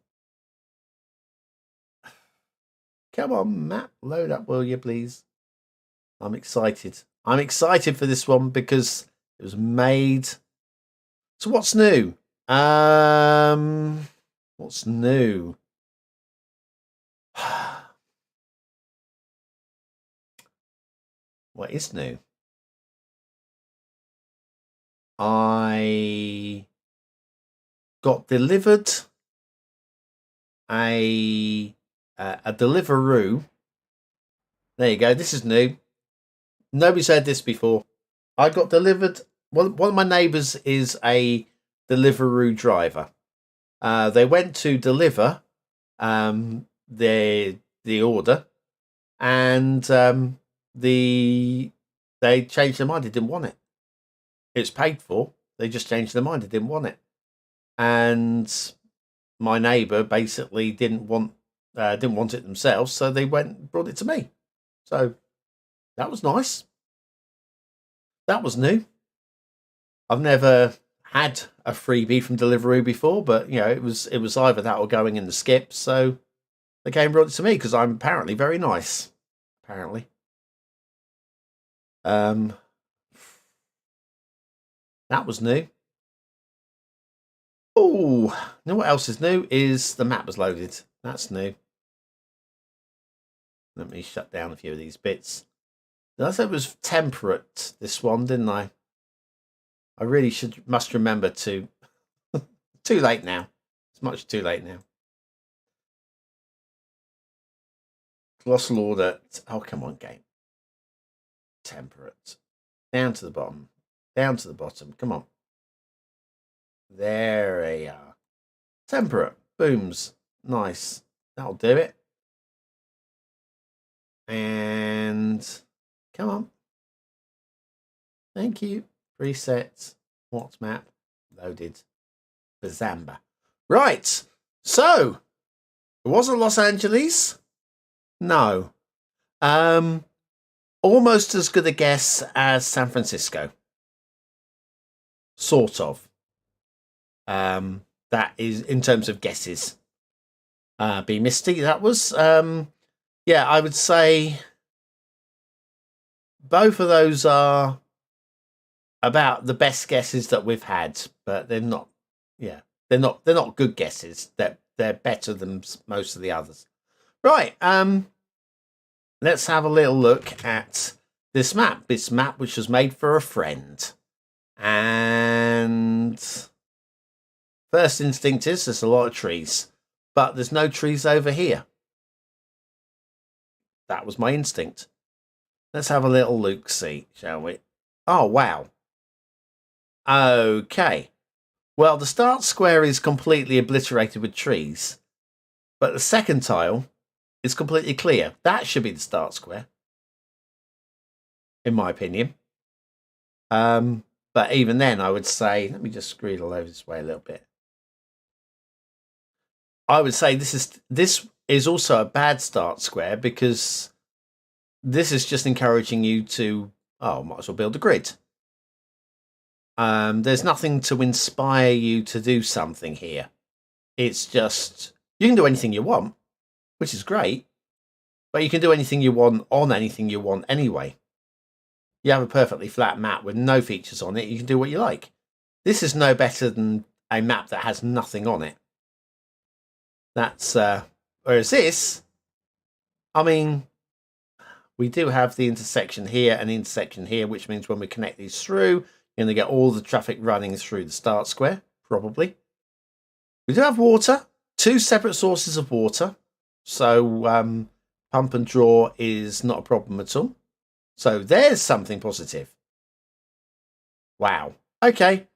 Come on, map, load up, will you, please? I'm excited. I'm excited for this one because it was made. So what's new? What's new? What is new? I got delivered a Deliveroo. There you go. This is new. Nobody's heard this before. I got delivered. One of my neighbours is a Deliveroo driver. They went to deliver the order, and they changed their mind. They didn't want it. It's paid for. They just changed their mind. They didn't want it, and my neighbour basically didn't want it themselves, so they went and brought it to me. So that was nice. That was new. I've never had a freebie from Deliveroo before, but it was either that or going in the skip. So The game brought it to me because I'm apparently very nice. Apparently. That was new. Oh, you know what else is new? Is the map was loaded. That's new. Let me shut down a few of these bits. I said it was temperate, this one, didn't I? I really must remember to. Too late now. It's much too late now. Colossal order. Oh, come on, game. Temperate. Down to the bottom. Down to the bottom. Come on. There we are. Temperate. Booms. Nice. That'll do it. And come on. Thank you. Presets. What map? Loaded. Bazamba. Right. So, it wasn't Los Angeles. No. Almost as good a guess as San Francisco. Sort of. That is in terms of guesses. Be Misty. That was yeah, I would say both of those are about the best guesses that we've had, but they're not. Yeah, they're not good guesses. They're better than most of the others. Right. Let's have a little look at this map. This map which was made for a friend. And first instinct is there's a lot of trees, but there's no trees over here. That was my instinct. Let's have a little look-see, shall we? Oh, wow. Okay. Well, the start square is completely obliterated with trees, but the second tile is completely clear. That should be the start square, in my opinion. But even then, I would say, let me just squeal over this way a little bit. I would say this is also a bad start square because this is just encouraging you to, might as well build a grid. There's nothing to inspire you to do something here. It's just, you can do anything you want, which is great, but you can do anything you want on anything you want anyway. You have a perfectly flat map with no features on it. You can do what you like. This is no better than a map that has nothing on it. That's, whereas this, I mean, we do have the intersection here and the intersection here, which means when we connect these through, you're going to get all the traffic running through the start square, probably. We do have water, 2 separate sources of water. So pump and draw is not a problem at all. So there's something positive. Wow. Okay.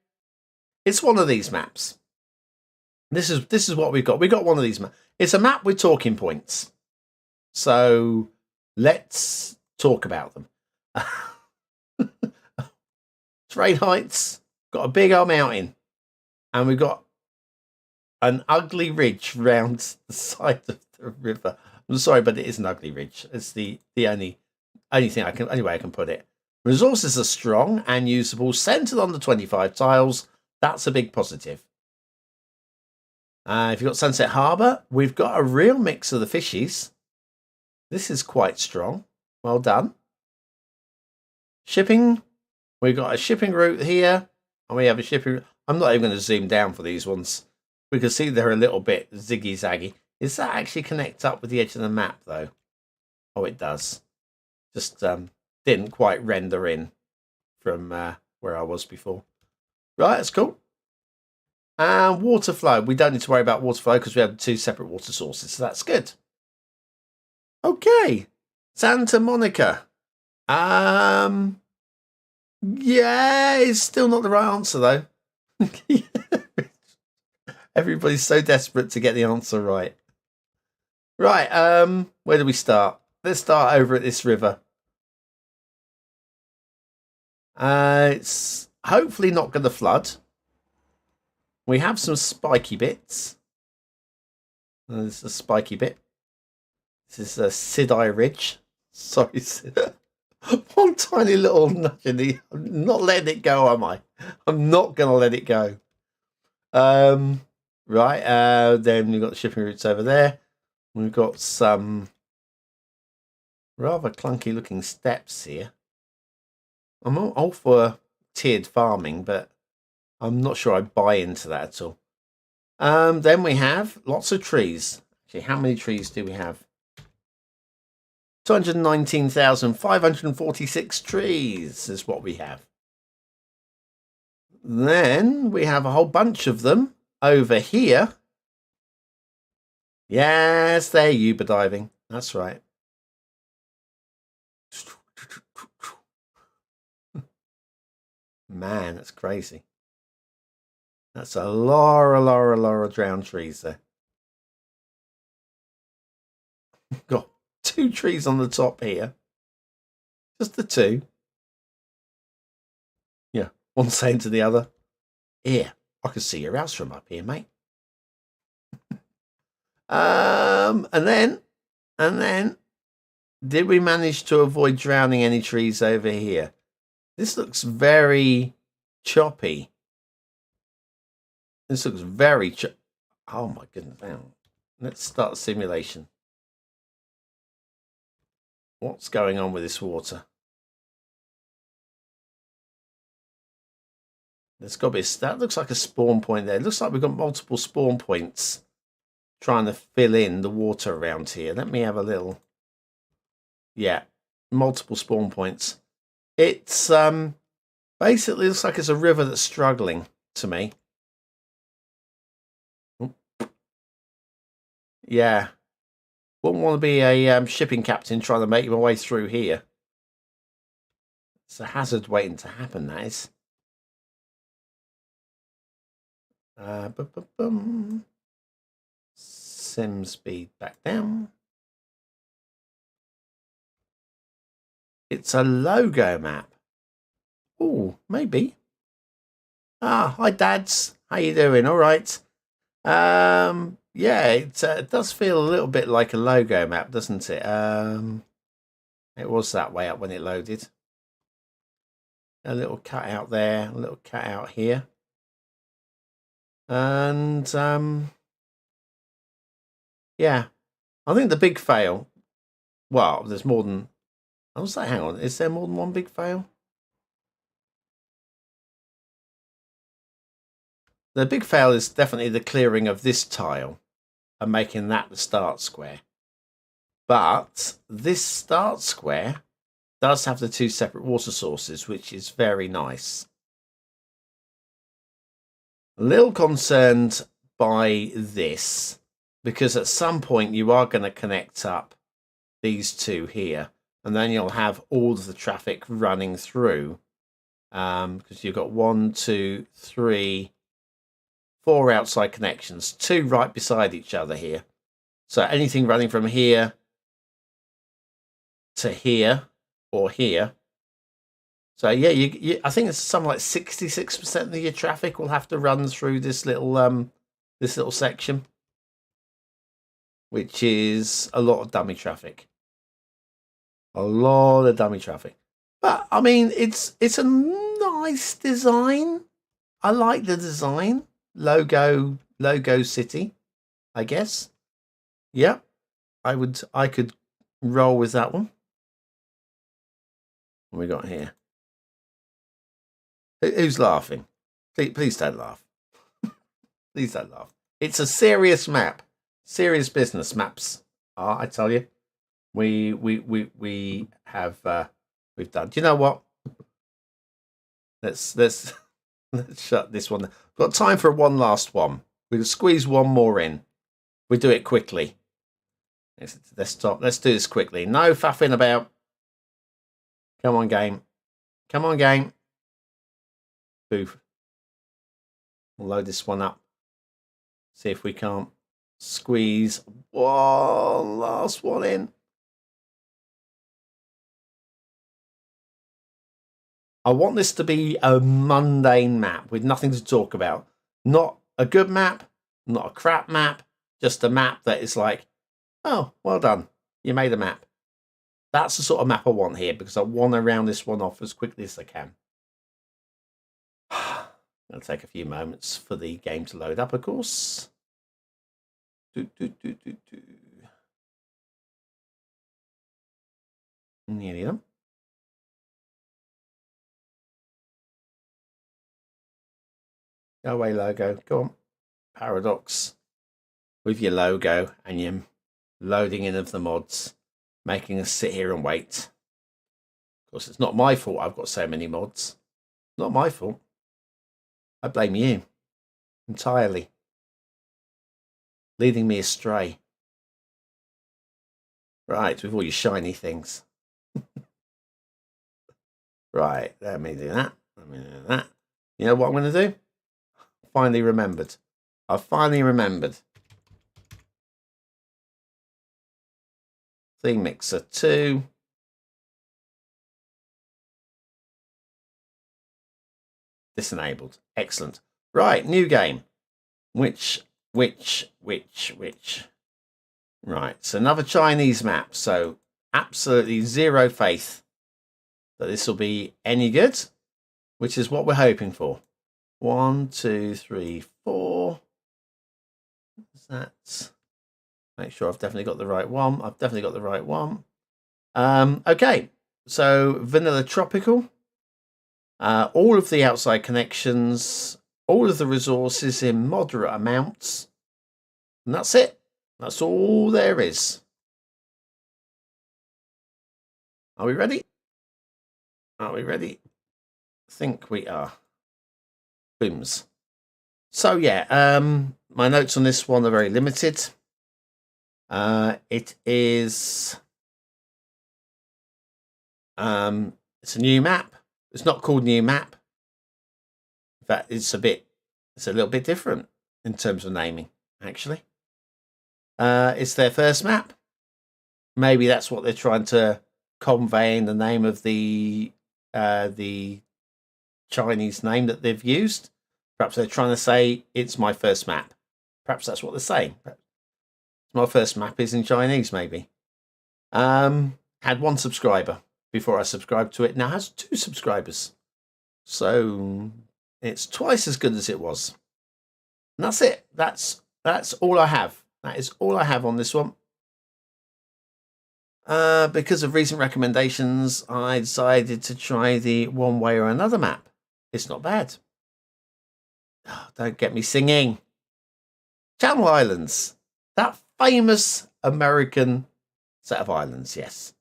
It's one of these maps. This is what we've got. We got one of these maps. It's a map with talking points. So let's talk about them. Terrain heights, got a big old mountain, and we've got an ugly ridge round the side of the river. I'm sorry, but it is an ugly ridge. It's the only thing only way I can put it. Resources are strong and usable, centered on the 25 tiles. That's a big positive. If you've got Sunset Harbour, we've got a real mix of the fishies. This is quite strong. Well done. Shipping. We've got a shipping route here, and we have a shipping. I'm not even going to zoom down for these ones. We can see they're a little bit ziggy-zaggy. Does that actually connect up with the edge of the map, though? Oh, it does. Just didn't quite render in from where I was before. Right, that's cool. And water flow. We don't need to worry about water flow because we have 2 separate water sources, so that's good. Okay. Santa Monica. Yeah, it's still not the right answer, though. Everybody's so desperate to get the answer right. Right, where do we start? Let's start over at this river. It's hopefully not going to flood. We have some spiky bits. This is a spiky bit. This is a Sidai Ridge. Sorry, Sid. One tiny little nudge in the... I'm not letting it go, am I? I'm not going to let it go. Right, then we've got the shipping routes over there. We've got some rather clunky looking steps here. I'm all for tiered farming, but I'm not sure I buy into that at all. Then we have lots of trees. Actually, how many trees do we have? 219,546 trees is what we have. Then we have a whole bunch of them over here. Yes, they're uber diving. That's right. Man, that's crazy. That's a lot of drowned trees there. Got 2 trees on the top here. Just the 2. Yeah, one saying to the other, "Here, I can see your house from up here, mate." And then, did we manage to avoid drowning any trees over here? This looks very choppy. This looks very oh my goodness. Now, let's start the simulation. What's going on with this water? There's got to be that looks like a spawn point there. It looks like we've got multiple spawn points trying to fill in the water around here. Let me have a little. Yeah, multiple spawn points. It's basically looks like it's a river that's struggling to me. Yeah, wouldn't want to be a shipping captain trying to make my way through here. It's a hazard waiting to happen, that is. Sim speed back down. It's a logo map. Oh, maybe. Ah, hi dads. How you doing? All right. Yeah, it does feel a little bit like a logo map, doesn't it? It was that way up when it loaded. A little cutout there, a little cutout here. And yeah, I think the big fail. Well, there's more than. I was like, hang on, is there more than one big fail? The big fail is definitely the clearing of this tile and making that the start square. But this start square does have the 2 separate water sources, which is very nice. A little concerned by this, because at some point you are going to connect up these 2 here, and then you'll have all of the traffic running through, because you've got 1, 2, 3, 4 outside connections, 2 right beside each other here. So anything running from here to here or here. So yeah, I think it's something like 66% of your traffic will have to run through this little section, which is a lot of dummy traffic. A lot of dummy traffic. But I mean, it's a nice design. I like the design. Logo city, I guess. Yeah, I could roll with that one. What we got here? Who's laughing? Please don't laugh. Please don't laugh. It's a serious map. Serious business maps. I tell you. We have we've done. Do you know what? Let's shut this one. Got time for one last one. We'll squeeze one more in. We do it quickly. Let's stop. Let's do this quickly. No faffing about. Come on, game. Come on, game. Boof. We'll load this one up. See if we can't squeeze one last one in. I want this to be a mundane map with nothing to talk about. Not a good map, not a crap map, just a map that is like, oh, well done. You made a map. That's the sort of map I want here because I want to round this one off as quickly as I can. It'll take a few moments for the game to load up, of course. Nearly done. Go away, logo. Go on. Paradox. With your logo and your loading in of the mods, making us sit here and wait. Of course, it's not my fault I've got so many mods. Not my fault. I blame you entirely. Leading me astray. Right, with all your shiny things. Right, let me do that. Let me do that. You know what I'm going to do? Finally remembered. I finally remembered. Theme Mixer 2. Disenabled. Excellent. Right, new game. Which. Right, so another Chinese map. So absolutely zero faith that this will be any good, which is what we're hoping for. 1, 2, 3, 4. What's that? Make sure I've definitely got the right one. I've definitely got the right one. Okay, so Vanilla Tropical. All of the outside connections, all of the resources in moderate amounts. And that's it. That's all there is. Are we ready? Are we ready? I think we are. Booms. So yeah, my notes on this one are very limited. It is it's a new map. It's not called new map. In fact, it's a little bit different in terms of naming, actually. It's their first map. Maybe that's what they're trying to convey in the name of the Chinese name that they've used. Perhaps they're trying to say it's my first map. Perhaps that's what they're saying. Perhaps my first map is in Chinese, maybe. Had 1 subscriber before I subscribed to it. Now has 2 subscribers. So it's twice as good as it was. And that's it. That's all I have. That is all I have on this one. Because of recent recommendations, I decided to try the One Way or Another map. It's not bad. Oh, don't get me singing. Channel Islands. That famous American set of islands, yes.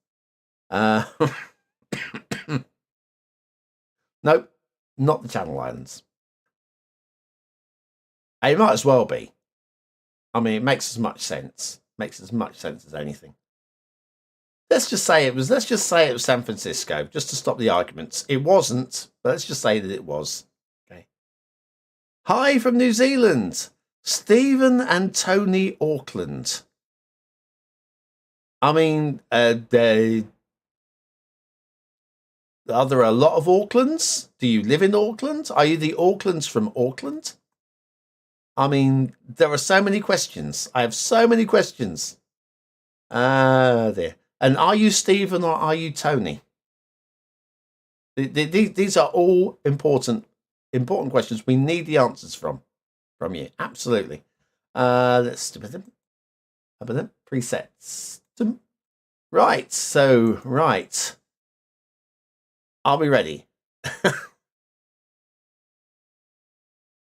Nope, not the Channel Islands. It might as well be. I mean, it makes as much sense. Makes as much sense as anything. Let's just say it was San Francisco, just to stop the arguments. It wasn't, but let's just say that it was. Okay. Hi from New Zealand, Stephen and Tony Auckland. I mean, are there a lot of Aucklands? Do you live in Auckland? Are you the Aucklands from Auckland? I mean, there are so many questions. I have so many questions. There. And are you Stephen or are you Tony? These are all important questions. We need the answers from you. Absolutely. Let's do them. Presets. Right. So, right. Are we ready?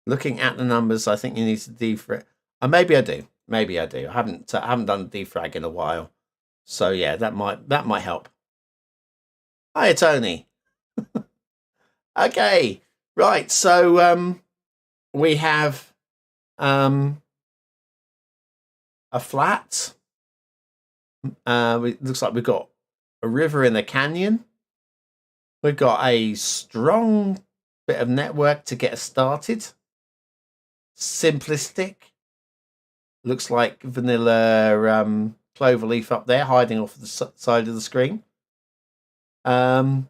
Looking at the numbers, I think you need to defrag. Maybe I do. I haven't done defrag in a while. So yeah, that might help. Hiya, Tony. Okay, right. So we have a flat. It looks like we've got a river in a canyon. We've got a strong bit of network to get us started. Simplistic. Looks like vanilla cloverleaf up there hiding off the side of the screen. The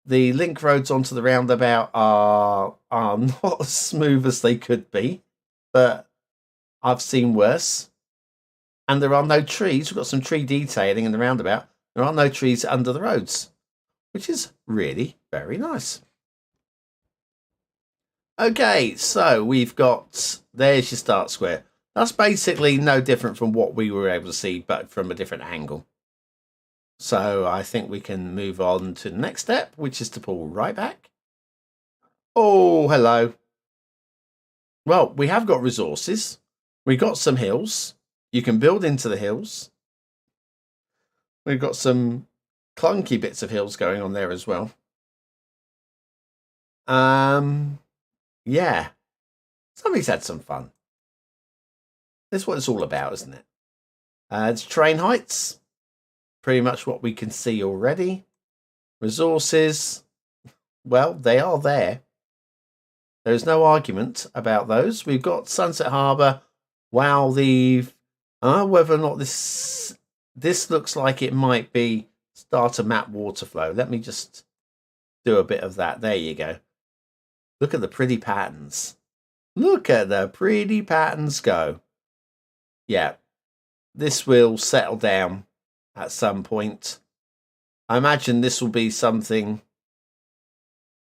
link roads onto the roundabout are not as smooth as they could be, but I've seen worse. And there are no trees. We've got some tree detailing in the roundabout. There are no trees under the roads, which is really very nice. Okay, so we've got, there's your start square. That's basically no different from what we were able to see, but from a different angle. So I think we can move on to the next step, which is to pull right back. Oh, hello. Well, we have got resources. We've got some hills. You can build into the hills. We've got some clunky bits of hills going on there as well. Yeah. Somebody's had some fun. That's what it's all about, isn't it? It's train heights. Pretty much what we can see already. Resources. Well, they are there. There's no argument about those. We've got Sunset Harbour. Wow, whether or not this looks like it might be starter map water flow. Let me just do a bit of that. There you go. Look at the pretty patterns. Look at the pretty patterns go. Yeah, this will settle down at some point. I imagine this will be something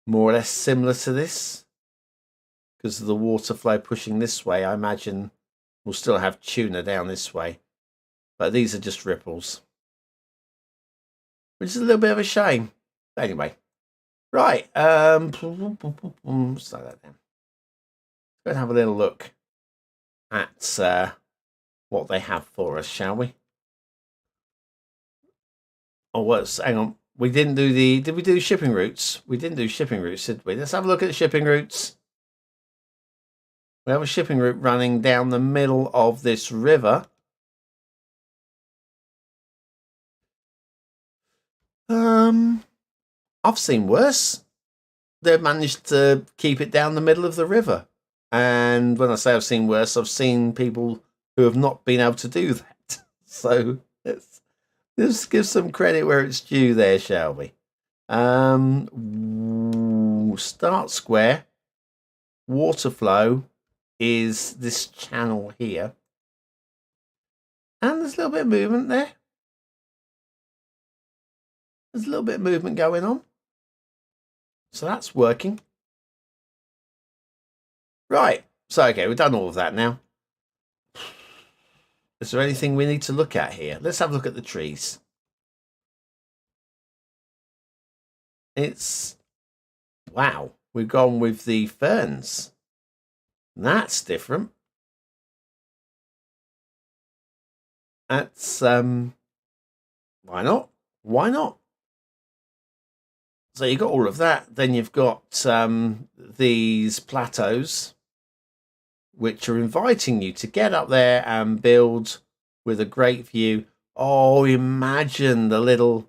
more or less similar to this. Because of the water flow pushing this way, I imagine we'll still have tuna down this way. But these are just ripples. Which is a little bit of a shame. But anyway. Right. Slow that down. Let's go and have a little look at what they have for us, shall we? Oh, hang on. We didn't do did we do shipping routes? We didn't do shipping routes, did we? Let's have a look at the shipping routes. We have a shipping route running down the middle of this river. I've seen worse. They've managed to keep it down the middle of the river. And when I say I've seen worse, I've seen people who have not been able to do that. So let's give some credit where it's due there, shall we? Start square. Water flow is this channel here. And there's a little bit of movement there. There's a little bit of movement going on. So that's working. Right. So, okay, we've done all of that now. Is there anything we need to look at here? Let's have a look at the trees. Wow, we've gone with the ferns. That's different. That's, why not? Why not? So you've got all of that. Then you've got these plateaus, which are inviting you to get up there and build with a great view. Oh, imagine the little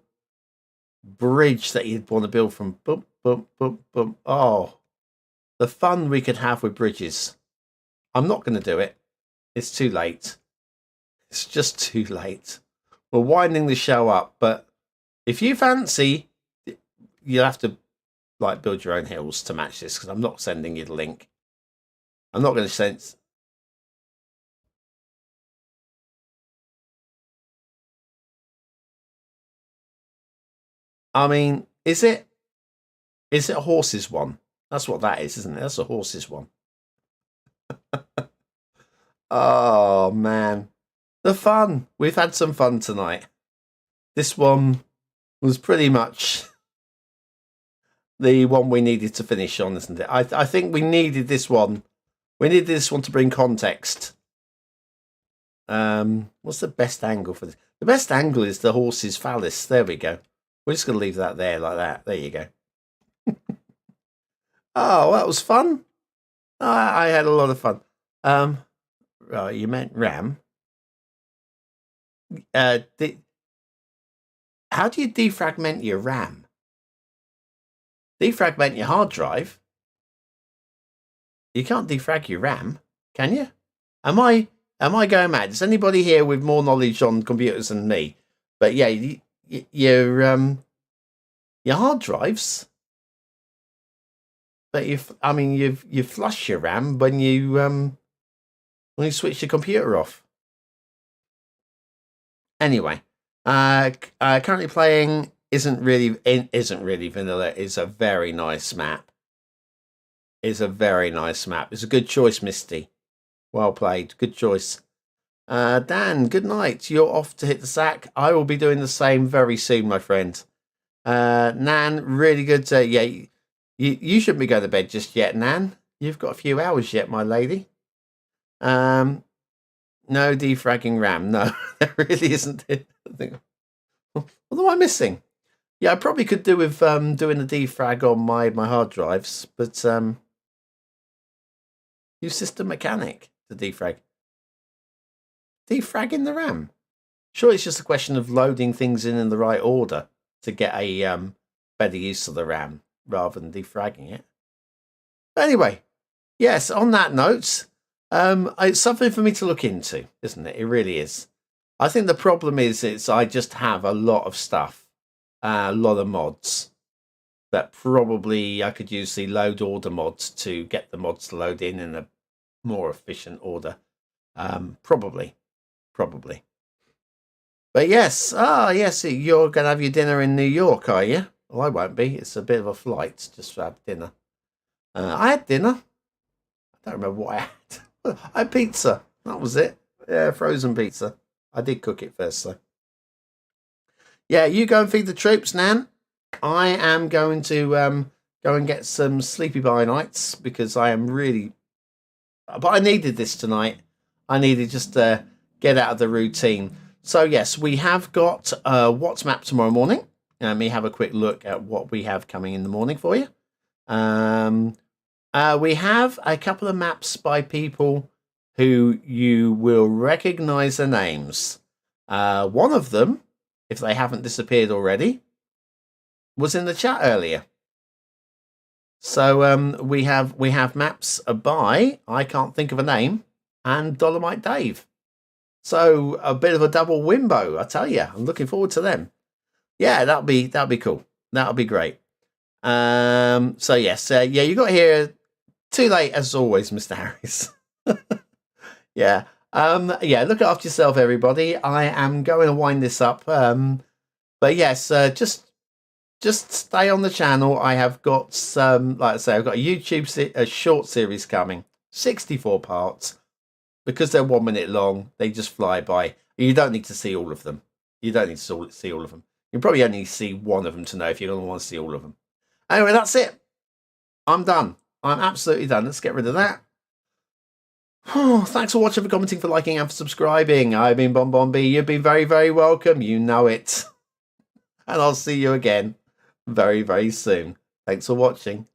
bridge that you'd want to build from boom, boom, boom, boom. Oh, the fun we could have with bridges. I'm not going to do it. It's too late. It's just too late. We're winding the show up, but if you fancy, you'll have to build your own hills to match this, because I'm not sending you the link. I'm not going to send. I mean, is it a horses one? That's what that is, isn't it? That's a horses one. Oh man, the fun. We've had some fun tonight. This one was pretty much the one we needed to finish on, isn't it? I think we needed this one. We needed this one to bring context. What's the best angle for this? The best angle is the horse's phallus. There we go. We're just going to leave that there like that. There you go. Oh, that was fun. I had a lot of fun. Right, you meant RAM. How do you defragment your RAM? Defragment your hard drive? You can't defrag your RAM, can you? Am I going mad? Is anybody here with more knowledge on computers than me? But yeah, your hard drives. But you flush your RAM when you switch your computer off. Anyway, currently playing isn't really vanilla. It's a very nice map. It's a very nice map. It's a good choice, Misty. Well played. Good choice. Dan, good night. You're off to hit the sack. I will be doing the same very soon, my friend. Nan, really good. Yeah, you shouldn't be going to bed just yet, Nan. You've got a few hours yet, my lady. No defragging RAM. No, there really isn't. What am I missing? Yeah, I probably could do with doing a defrag on my hard drives, but use system mechanic to defrag. Defragging the RAM. Sure, it's just a question of loading things in the right order to get a better use of the RAM rather than defragging it. But anyway, yes, on that note, it's something for me to look into, isn't it? It really is. I think the problem is I just have a lot of stuff, a lot of mods that probably I could use the load order mods to get the mods to load in a more efficient order. Probably. But yes, yes, you're going to have your dinner in New York, are you? Well, I won't be. It's a bit of a flight just to have dinner. I had dinner. I don't remember what I had. I had pizza. That was it. Yeah, frozen pizza. I did cook it first, though. Yeah, you go and feed the troops, Nan. I am going to go and get some sleepy by nights because I am really... But I needed this tonight. I needed just to get out of the routine. So, yes, we have got What's Map tomorrow morning. Let me have a quick look at what we have coming in the morning for you. We have a couple of maps by people who you will recognize the names. One of them, if they haven't disappeared already, was in the chat earlier. So we have maps by, I can't think of a name, and Dolomite Dave. So a bit of a double wimbo, I tell you. I'm looking forward to them. Yeah, that'll be cool. That'll be great. So yes, yeah, you got here too late as always, Mr. Harris. Yeah. Yeah, look after yourself, everybody. I am going to wind this up. But yes, just stay on the channel. I have got some, like I say, I've got a YouTube short series coming, 64 parts. Because they're 1 minute long, they just fly by. You don't need to see all of them. You don't need to see all of them. You probably only see one of them to know if you don't want to see all of them. Anyway, that's it. I'm done. I'm absolutely done. Let's get rid of that. Thanks for watching, for commenting, for liking, and for subscribing. I've been BonBonB. You've been very, very welcome. You know it. And I'll see you again very, very soon. Thanks for watching.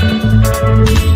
Thank you.